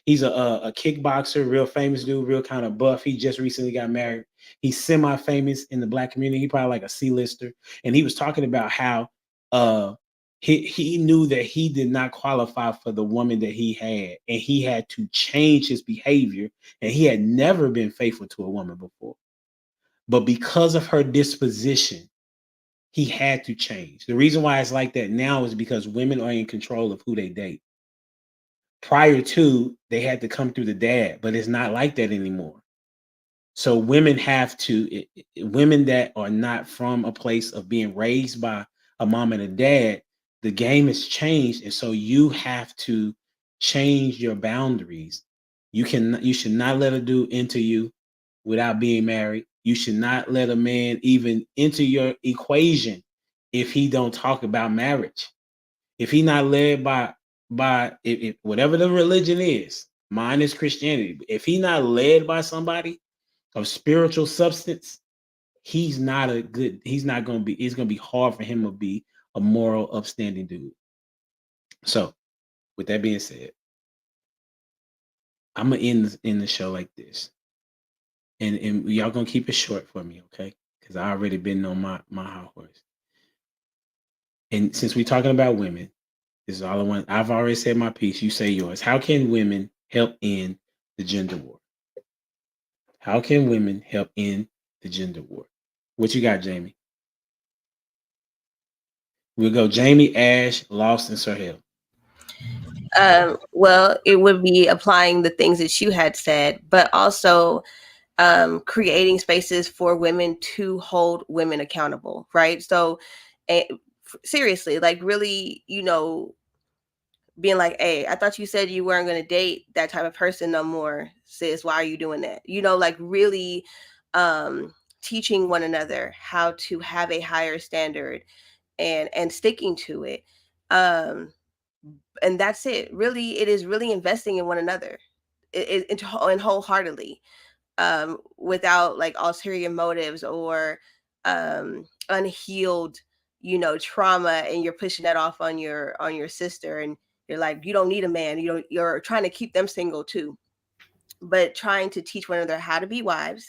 He's a kickboxer, real famous dude, real kind of buff. He just recently got married. He's semi-famous in the Black community. He probably like a C-lister, and he was talking about how he knew that he did not qualify for the woman that he had, and he had to change his behavior, and he had never been faithful to a woman before. But because of her disposition, he had to change. The reason why it's like that now is because women are in control of who they date. Prior to, they had to come through the dad, but it's not like that anymore. So women women that are not from a place of being raised by a mom and a dad, the game has changed. And so you have to change your boundaries. You should not let a dude into you without being married. You should not let a man even enter your equation if he don't talk about marriage. If he not led by if whatever the religion is, mine is Christianity. If he not led by somebody of spiritual substance, it's going to be hard for him to be a moral, upstanding dude. So with that being said, I'm going to end the show like this. And y'all gonna keep it short for me, okay? Because I already been on my high horse. And since we're talking about women, this is all I want. I've already said my piece. You say yours. How can women help end the gender war? How can women help end the gender war? What you got, Jamie? We'll go Jamie, Ash, Lost, and Sahel. Well, it would be applying the things that you had said, but also creating spaces for women to hold women accountable, right? So seriously, like really, being like, hey, I thought you said you weren't going to date that type of person no more, sis. Why are you doing that? Like really teaching one another how to have a higher standard and sticking to it. And that's it. Really, it is really investing in one another and wholeheartedly, without like ulterior motives or unhealed, trauma, and you're pushing that off on your sister, and you're like, you don't need a man, you're trying to keep them single too, but trying to teach one another how to be wives.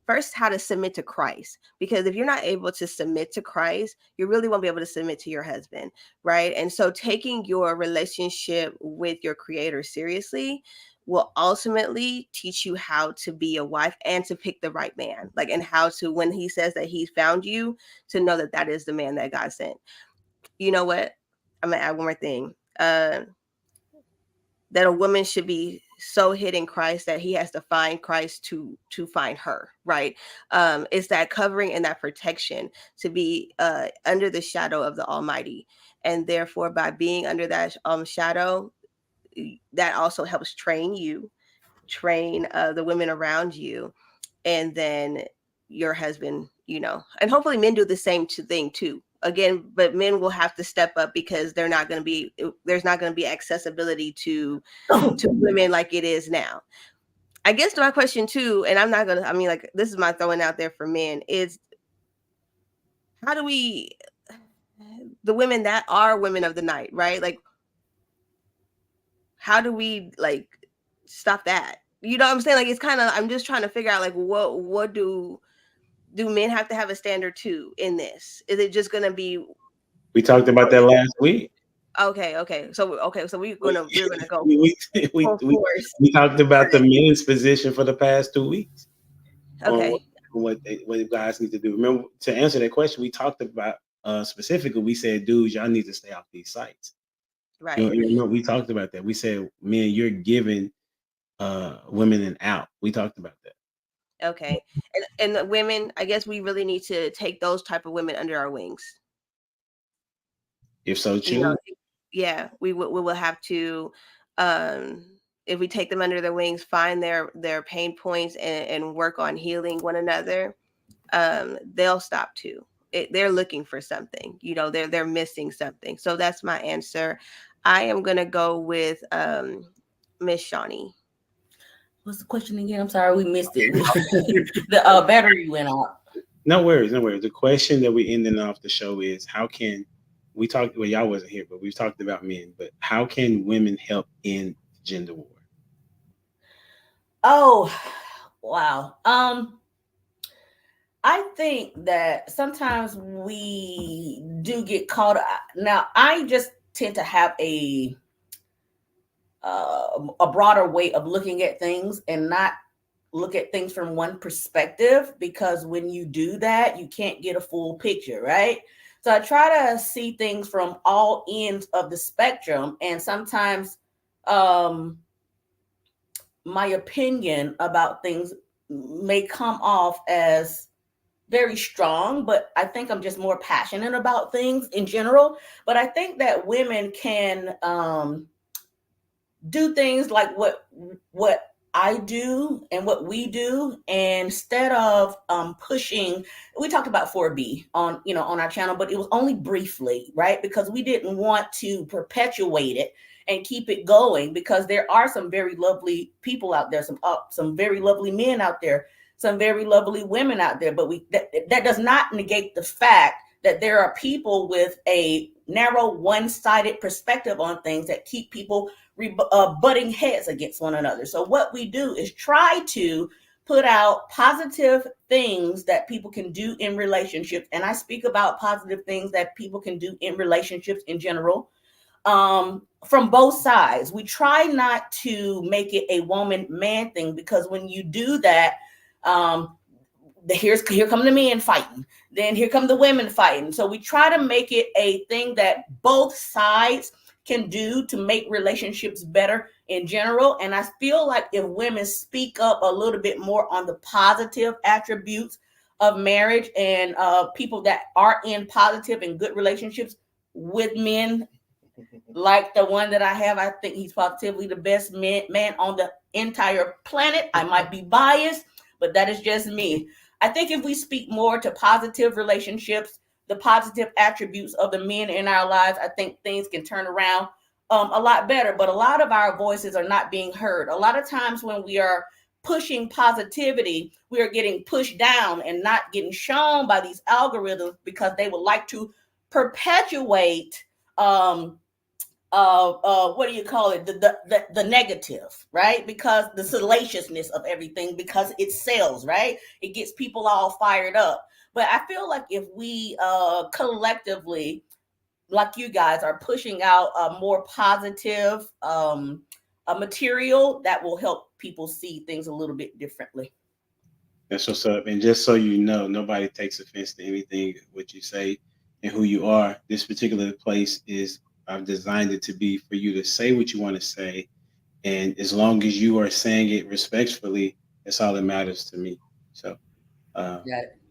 First, how to submit to Christ, because if you're not able to submit to Christ, you really won't be able to submit to your husband, right? And so taking your relationship with your creator seriously will ultimately teach you how to be a wife and to pick the right man, like, and how to, when he says that he found you, to know that that is the man that God sent. You know what? I'm gonna add one more thing. That a woman should be so hid in Christ that he has to find Christ to find her, right? It's that covering and that protection to be under the shadow of the Almighty. And therefore, by being under that shadow, that also helps train the women around you, and then your husband, and hopefully men do the same thing too. Again, but men will have to step up, because there's not going to be accessibility to women like it is now. I guess my question too, and this is my throwing out there for men, is how do we, the women that are women of the night, right? Like, how do we like stop that? You know what I'm saying? Like, it's kind of, I'm just trying to figure out, like, what do men have to have a standard too in this? Is it just going to be? We talked about that last week. Okay. So we're gonna go. We talked about the men's position for the past 2 weeks. Okay. What guys need to do. Remember, to answer that question, we talked about specifically. We said, dudes, y'all need to stay off these sites. Right. We talked about that. We said, men, you're giving women an out. We talked about that. Okay. And the women, I guess we really need to take those type of women under our wings. If so, true. Yeah, we will have to, if we take them under their wings, find their pain points and work on healing one another, they'll stop too. They're looking for something, they're missing something. So that's my answer. I am gonna go with Miss Shawnee. What's the question again? I'm sorry, we missed it. The battery went off. No worries. The question that we ending off the show is, how can we talk? Well, y'all wasn't here, but we've talked about men. But how can women help in gender war? Oh, wow. I think that sometimes we do get caught. Now, I just tend to have a broader way of looking at things and not look at things from one perspective, because when you do that, you can't get a full picture, right? So I try to see things from all ends of the spectrum, and sometimes my opinion about things may come off as very strong, but I think I'm just more passionate about things in general. But I think that women can do things like what I do and what we do, and instead of pushing. We talked about 4B on our channel, but it was only briefly, right? Because we didn't want to perpetuate it and keep it going, because there are some very lovely people out there, some very lovely men out there, some very lovely women out there. But that does not negate the fact that there are people with a narrow, one-sided perspective on things that keep people butting heads against one another. So what we do is try to put out positive things that people can do in relationships. And I speak about positive things that people can do in relationships in general, from both sides. We try not to make it a woman-man thing, because when you do that, here come the men fighting, then here come the women fighting. So we try to make it a thing that both sides can do to make relationships better in general. And I feel like if women speak up a little bit more on the positive attributes of marriage, and people that are in positive and good relationships with men like the one that I have, I think he's positively the best man on the entire planet. I might be biased, but that is just me. I think if we speak more to positive relationships, the positive attributes of the men in our lives, I think things can turn around a lot better. But a lot of our voices are not being heard. A lot of times when we are pushing positivity, we are getting pushed down and not getting shown by these algorithms, because they would like to perpetuate what do you call it, the negative, right? Because the salaciousness of everything, because it sells, right? It gets people all fired up. But I feel like if we collectively, like you guys, are pushing out a more positive material, that will help people see things a little bit differently. That's what's up. And just so you know, nobody takes offense to anything what you say and who you are. This particular place is, I've designed it to be for you to say what you want to say, and as long as you are saying it respectfully, that's all that matters to me. So,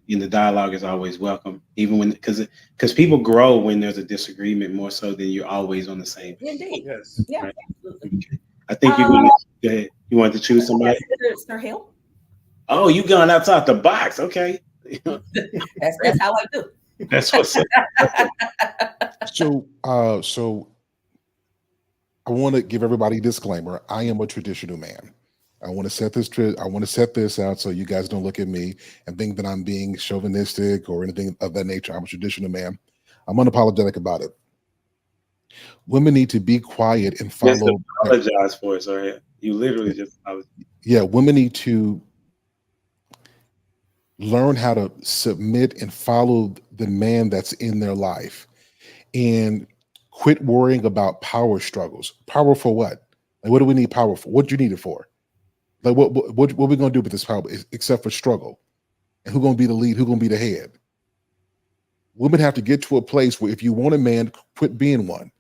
in the dialogue is always welcome, even when, because people grow when there's a disagreement more so than you're always on the same page. Indeed. Yes. Yeah, Right. absolutely. I think you're gonna go ahead. You want to choose somebody? Sir Hill. Oh, you gone outside the box? Okay, That's how I do. that's what's up. So, so I want to give everybody a disclaimer. I am a traditional man. I want to set this out so you guys don't look at me and think that I'm being chauvinistic or anything of that nature. I'm a traditional man. I'm unapologetic about it. Women need to be quiet and Just follow. apologize for it, sir. You literally just apologize. Yeah, women need to learn how to submit and follow the man that's in their life, and quit worrying about power struggles. Power for what? Like, what do we need power for? What do you need it for? Like, what are we gonna do with this power except for struggle? And who's gonna be the lead? Who's gonna be the head? Women have to get to a place where if you want a man, quit being one.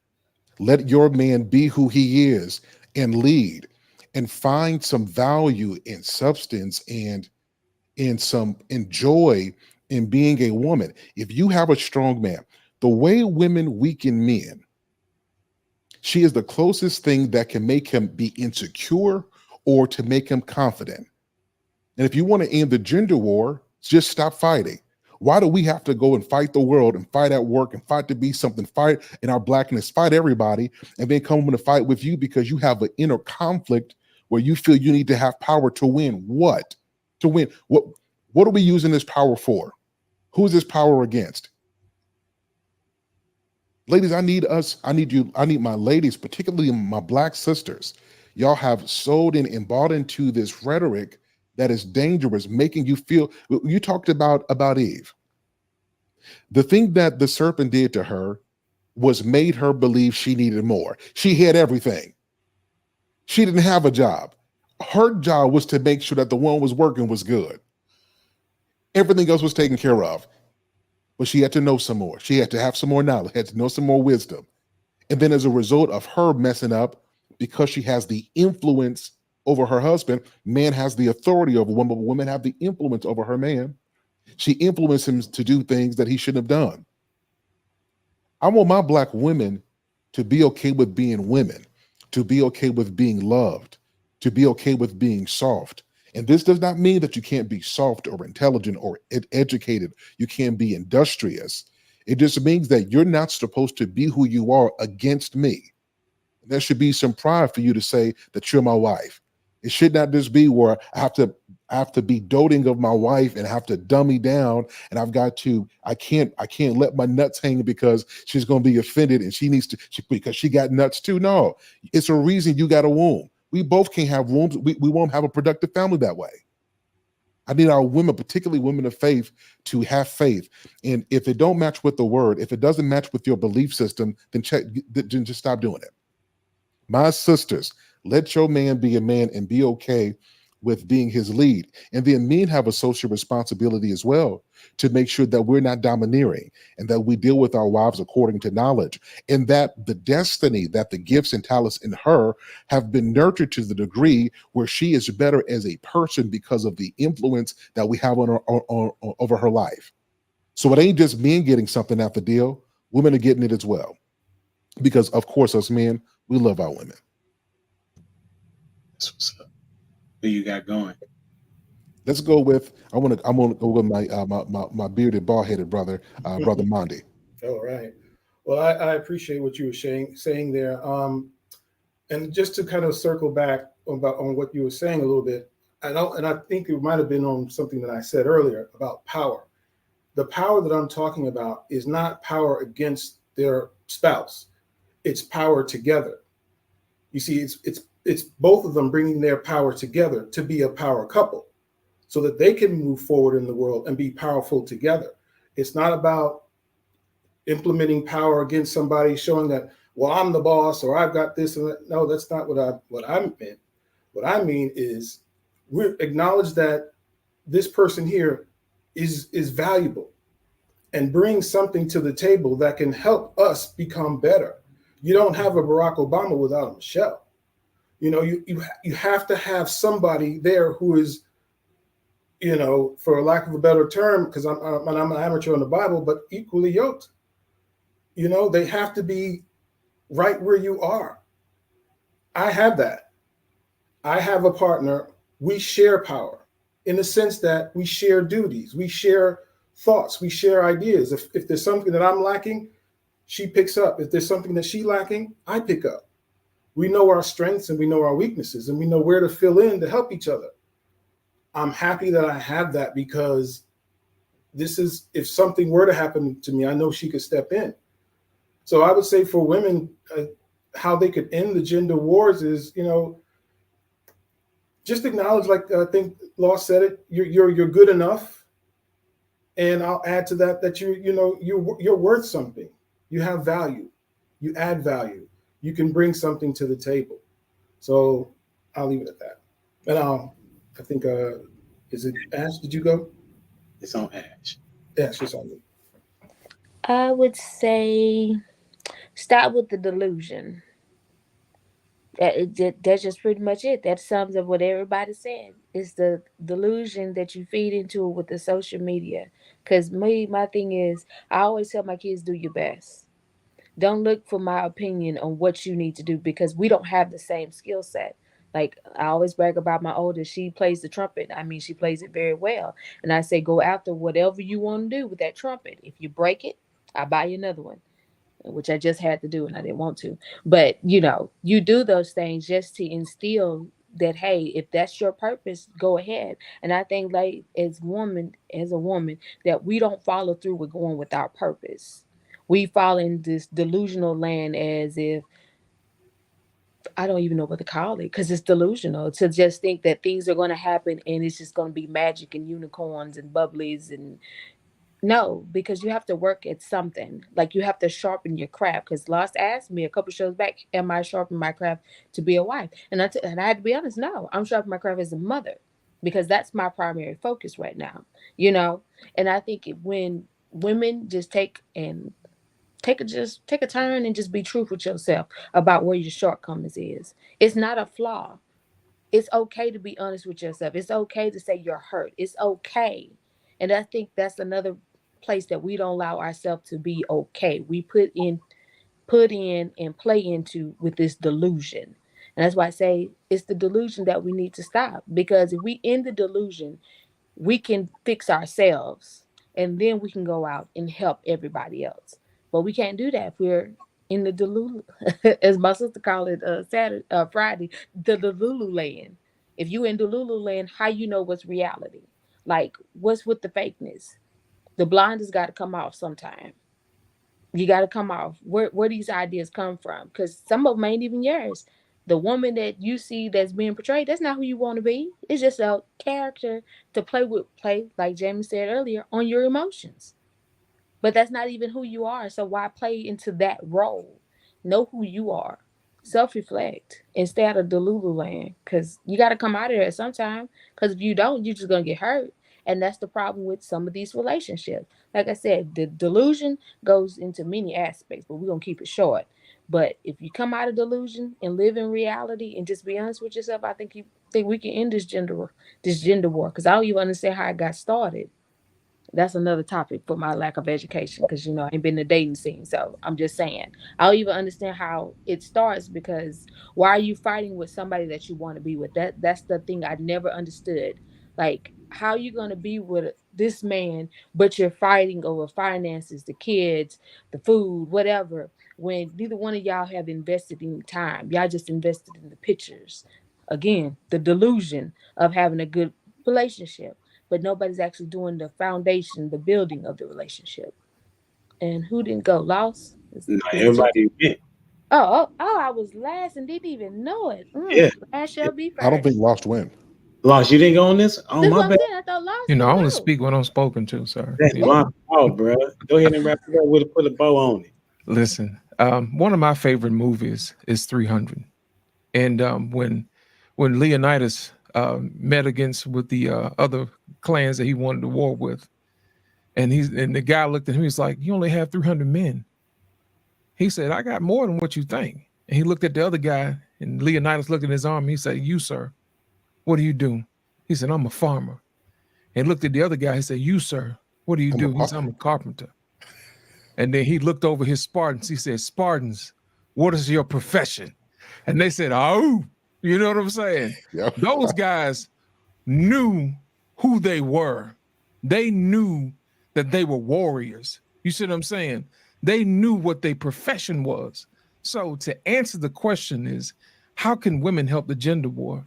Let your man be who he is and lead, and find some value in substance and in some joy in being a woman. If you have a strong man, the way women weaken men, she is the closest thing that can make him be insecure or to make him confident. And if you want to end the gender war, just stop fighting. Why do we have to go and fight the world and fight at work and fight to be something, fight in our blackness, fight everybody, and then come to fight with you because you have an inner conflict where you feel you need to have power to win? What? To win? What are we using this power for? Who is this power against? Ladies, I need you, I need my ladies, particularly my Black sisters. Y'all have sold in and bought into this rhetoric that is dangerous, making you feel, you talked about Eve. The thing that the serpent did to her was made her believe she needed more. She had everything. She didn't have a job. Her job was to make sure that the one was working was good. Everything else was taken care of. But she had to know some more. She had to have some more knowledge, had to know some more wisdom. And then as a result of her messing up, because she has the influence over her husband, man has the authority over woman, but women have the influence over her man. She influenced him to do things that he shouldn't have done. I want my Black women to be okay with being women, to be okay with being loved, to be okay with being soft. And this does not mean that you can't be soft or intelligent or educated. You can't be industrious. It just means that you're not supposed to be who you are against me. There should be some pride for you to say that you're my wife. It should not just be where I have to be doting of my wife and have to dummy down, and I can't let my nuts hang because she's going to be offended and because she got nuts too. No, it's a reason you got a womb. We both can't have wombs. We won't have a productive family that way. I need our women, particularly women of faith, to have faith. And if it don't match with the word, if it doesn't match with your belief system, then just stop doing it. My sisters, let your man be a man and be okay with being his lead. And then men have a social responsibility as well to make sure that we're not domineering and that we deal with our wives according to knowledge, and that the destiny, that the gifts and talents in her have been nurtured to the degree where she is better as a person because of the influence that we have on her, over her life. So it ain't just men getting something out the deal, women are getting it as well. Because of course, us men, we love our women. That's what's up. Who you got going? Let's go with I'm gonna go with my bearded, bald-headed brother, brother Mondi. All right. Well, I appreciate what you were saying there. And just to kind of circle back on what you were saying a little bit, and I think it might have been on something that I said earlier about power. The power that I'm talking about is not power against their spouse. It's power together. You see, it's both of them bringing their power together to be a power couple so that they can move forward in the world and be powerful together. It's not about implementing power against somebody, showing that, well, I'm the boss or I've got this and that. No, that's not what I meant. What I mean is we acknowledge that this person here is valuable and bring something to the table that can help us become better. You don't have a Barack Obama without a Michelle. You know, you have to have somebody there who is, you know, for lack of a better term, because I'm an amateur in the Bible, but equally yoked. You know, they have to be right where you are. I have that. I have a partner. We share power in the sense that we share duties, we share thoughts, we share ideas. If there's something that I'm lacking, she picks up. If there's something that she's lacking, I pick up. We know our strengths and we know our weaknesses and we know where to fill in to help each other. I'm happy that I have that because this is, if something were to happen to me, I know she could step in. So I would say for women, how they could end the gender wars is, you know, just acknowledge, like I think Law said it, you're good enough. And I'll add to that you're worth something. You have value. You add value. You can bring something to the table. So I'll leave it at that. And I think, is it Ash? Did you go? It's on Ash. Ash, it's on me. I would say stop with the delusion. That's just pretty much it. That sums up what everybody said. It's the delusion that you feed into with the social media. Because my thing is, I always tell my kids, do your best. Don't look for my opinion on what you need to do because we don't have the same skill set. Like I always brag about my oldest, she plays the trumpet. I mean, she plays it very well. And I say, go after whatever you want to do with that trumpet. If you break it, I'll buy you another one, which I just had to do and I didn't want to. But, you know, you do those things just to instill that, hey, if that's your purpose, go ahead. And I think, like, as a woman, that we don't follow through with going with our purpose. We fall in this delusional land as if, I don't even know what to call it because it's delusional to just think that things are going to happen and it's just going to be magic and unicorns and bubblies and no, because you have to work at something. Like you have to sharpen your craft. Because Lost asked me a couple shows back, "Am I sharpening my craft to be a wife?" And and I had to be honest. No, I'm sharpening my craft as a mother because that's my primary focus right now. You know, and I think when women just take a turn and just be truthful with yourself about where your shortcomings is. It's not a flaw. It's okay to be honest with yourself. It's okay to say you're hurt. It's okay. And I think that's another place that we don't allow ourselves to be okay. We put in and play into with this delusion. And that's why I say it's the delusion that we need to stop. Because if we end the delusion, we can fix ourselves and then we can go out and help everybody else. But we can't do that if we're in the Delulu, as my sister called it Friday, the Delulu land. If you in Delulu land, how you know what's reality? Like what's with the fakeness? The blinders got to come off sometime. You got to come off. Where these ideas come from? Because some of them ain't even yours. The woman that you see that's being portrayed, that's not who you want to be. It's just a character to play, like Jamie said earlier, on your emotions. But that's not even who you are. So why play into that role? Know who you are. self-reflect and stay out of Delulu land, because you got to come out of there sometime, because if you don't, you're just going to get hurt. And that's the problem with some of these relationships. Like I said, the delusion goes into many aspects, but we're going to keep it short. But if you come out of delusion and live in reality and just be honest with yourself, I think we can end this gender war, because I don't even understand how it got started. That's another topic for my lack of education, because I ain't been in the dating scene. So I'm just saying, I don't even understand how it starts, because why are you fighting with somebody that you want to be with? That's the thing I never understood. Like, how you going to be with this man, but you're fighting over finances, the kids, the food, whatever, when neither one of y'all have invested any time. Y'all just invested in the pictures. Again, the delusion of having a good relationship, but nobody's actually doing the foundation, the building of the relationship. And who didn't go? Lost? No, everybody went. Oh, I was last and didn't even know it. Yeah. Last shall be first. I don't think Lost win. Lost, you didn't go on this? Oh, That's my what I'm bad. saying. I thought Lost I would only go. speak when I'm spoken to, sir. That's my fault, bro. Go ahead and wrap it up with put a bow on it. Listen, one of my favorite movies is 300. And when Leonidas met against with the other clans that he wanted to war with, and the guy looked at him, he's like, "You only have 300 men." He said, "I got more than what you think." And he looked at the other guy, and Leonidas looked at his arm. He said, "You, sir, what do you do?" He said, "I'm a farmer." And looked at the other guy. He said, "You, sir, what do you do?" He said, "I'm a carpenter." And then he looked over his Spartans. He said, "Spartans, what is your profession?" And they said, "Oh," you know what I'm saying? Yep. Those guys knew who they were. They knew that they were warriors. You see what I'm saying? They knew what their profession was. So to answer the question is, how can women help the gender war?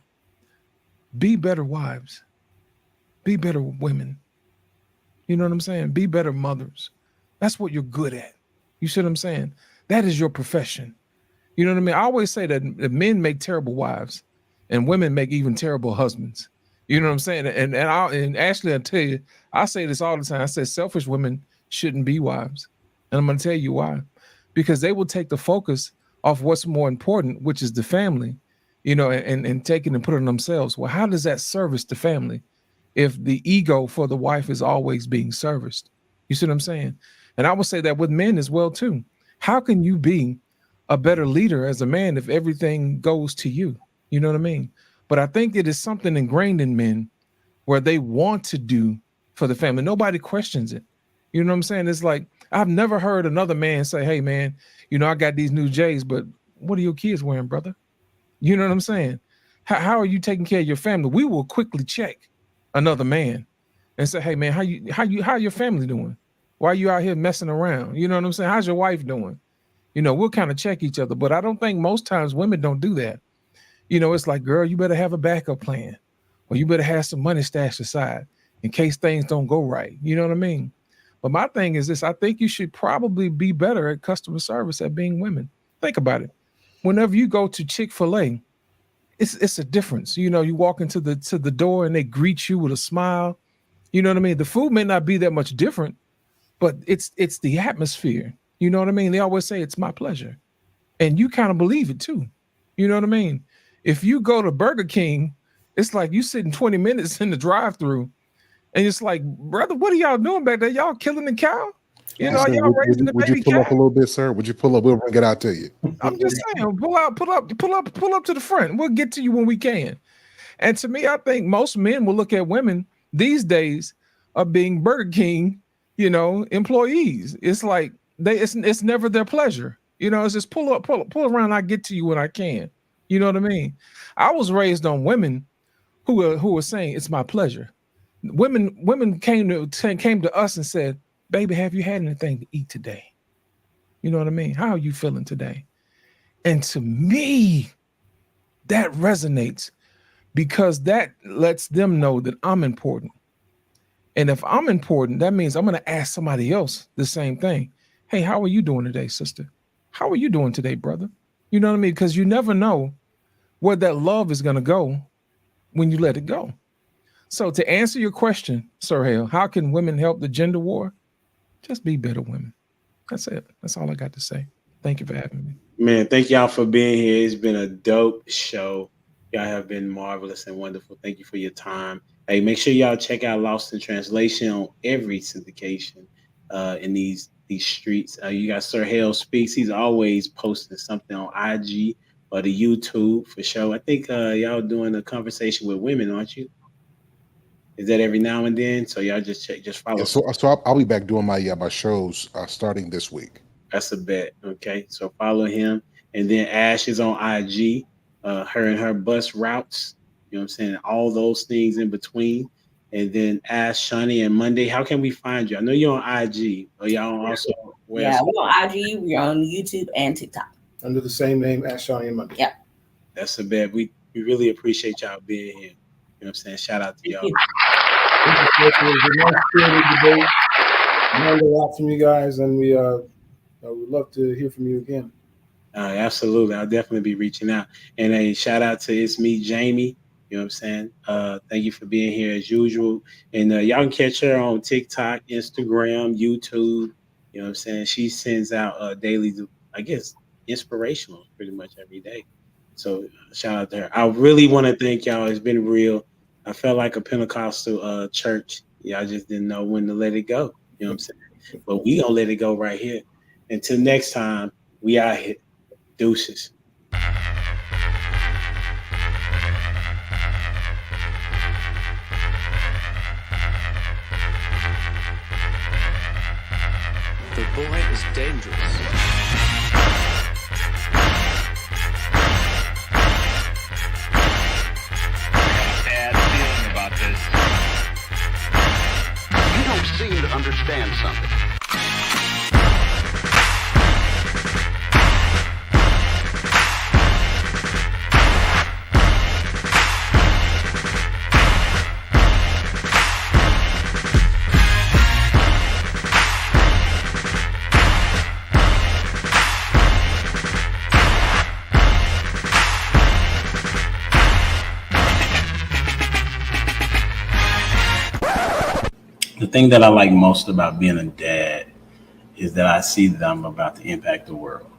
Be better wives. Be better women. You know what I'm saying? Be better mothers. That's what you're good at. You see what I'm saying? That is your profession. You know what I mean? I always say that men make terrible wives and women make even terrible husbands. You know what I'm saying? And Ashley, I tell you, I say this all the time. I say selfish women shouldn't be wives. And I'm going to tell you why. Because they will take the focus off what's more important, which is the family, and take it and put it on themselves. Well, how does that service the family if the ego for the wife is always being serviced? You see what I'm saying? And I would say that with men as well, too. How can you be a better leader as a man if everything goes to you? You know what I mean? But I think it is something ingrained in men where they want to do for the family. Nobody questions it. You know what I'm saying? It's like, I've never heard another man say, "Hey, man, I got these new J's, but what are your kids wearing, brother?" You know what I'm saying? How are you taking care of your family? We will quickly check another man and say, "Hey, man, how your family doing? Why are you out here messing around?" You know what I'm saying? How's your wife doing? We'll kind of check each other, but I don't think most times women don't do that. It's like, girl, you better have a backup plan, or you better have some money stashed aside in case things don't go right. You know what I mean? But my thing is this: I think you should probably be better at customer service at being women. Think about it. Whenever you go to Chick-fil-A, it's a difference. You walk into the door and they greet you with a smile. You know what I mean? The food may not be that much different, but it's the atmosphere. You know what I mean? They always say it's my pleasure. And you kind of believe it too. You know what I mean? If you go to Burger King, it's like you sitting 20 minutes in the drive-through, and it's like, brother, what are y'all doing back there? Y'all killing the cow? Y'all raising the baby cow? Would you pull up a little bit, sir? Would you pull up? We'll bring it out to you. I'm just saying, pull up to the front. We'll get to you when we can. And to me, I think most men will look at women these days of being Burger King, employees. It's like it's never their pleasure. It's just pull around. I get to you when I can. You know what I mean? I was raised on women who were saying it's my pleasure. Women came to us and said, "Baby, have you had anything to eat today? You know what I mean? How are you feeling today?" And to me, that resonates because that lets them know that I'm important. And if I'm important, that means I'm going to ask somebody else the same thing. "Hey, how are you doing today, sister? How are you doing today, brother?" You know what I mean? Because you never know where that love is going to go when you let it go. So to answer your question, Sir Hale, how can women help the gender war? Just be better women. That's it. That's all I got to say. Thank you for having me. Man, thank y'all for being here. It's been a dope show. Y'all have been marvelous and wonderful. Thank you for your time. Hey, make sure y'all check out Lost in Translation on every syndication in these streets. You got Sir Hale Speaks. He's always posting something on IG or the YouTube for sure. I think y'all doing a conversation with women, aren't you? Is that every now and then? So y'all just follow. Yeah, so I'll be back doing my shows starting this week. That's a bet. Okay, so follow him, and then Ash is on IG. Her and her bus routes. You know what I'm saying? All those things in between. And then Ash, Shani, and Monday. How can we find you? I know you're on IG. Are y'all also? Yeah, we're on IG. We're on YouTube and TikTok Under the same name, Ash, Shani, and Monday. Yeah. That's a bet. We really appreciate y'all being here. You know what I'm saying? Shout out to y'all. It was a nice spirited debate. I learned a lot from you guys, and we would love to hear from you again. Absolutely. I'll definitely be reaching out. And a shout out to It's Me, Jamie. You know what I'm saying? Thank you for being here as usual. And y'all can catch her on TikTok, Instagram, YouTube. You know what I'm saying? She sends out daily, I guess, inspirational pretty much every day. So shout out to her. I really want to thank y'all. It's been real. I felt like a Pentecostal church. Y'all just didn't know when to let it go. You know what I'm saying? But we gonna let it go right here. Until next time, we out here. Deuces. The boy is dangerous. Bad feeling about this. You don't seem to understand something. The thing that I like most about being a dad is that I see that I'm about to impact the world.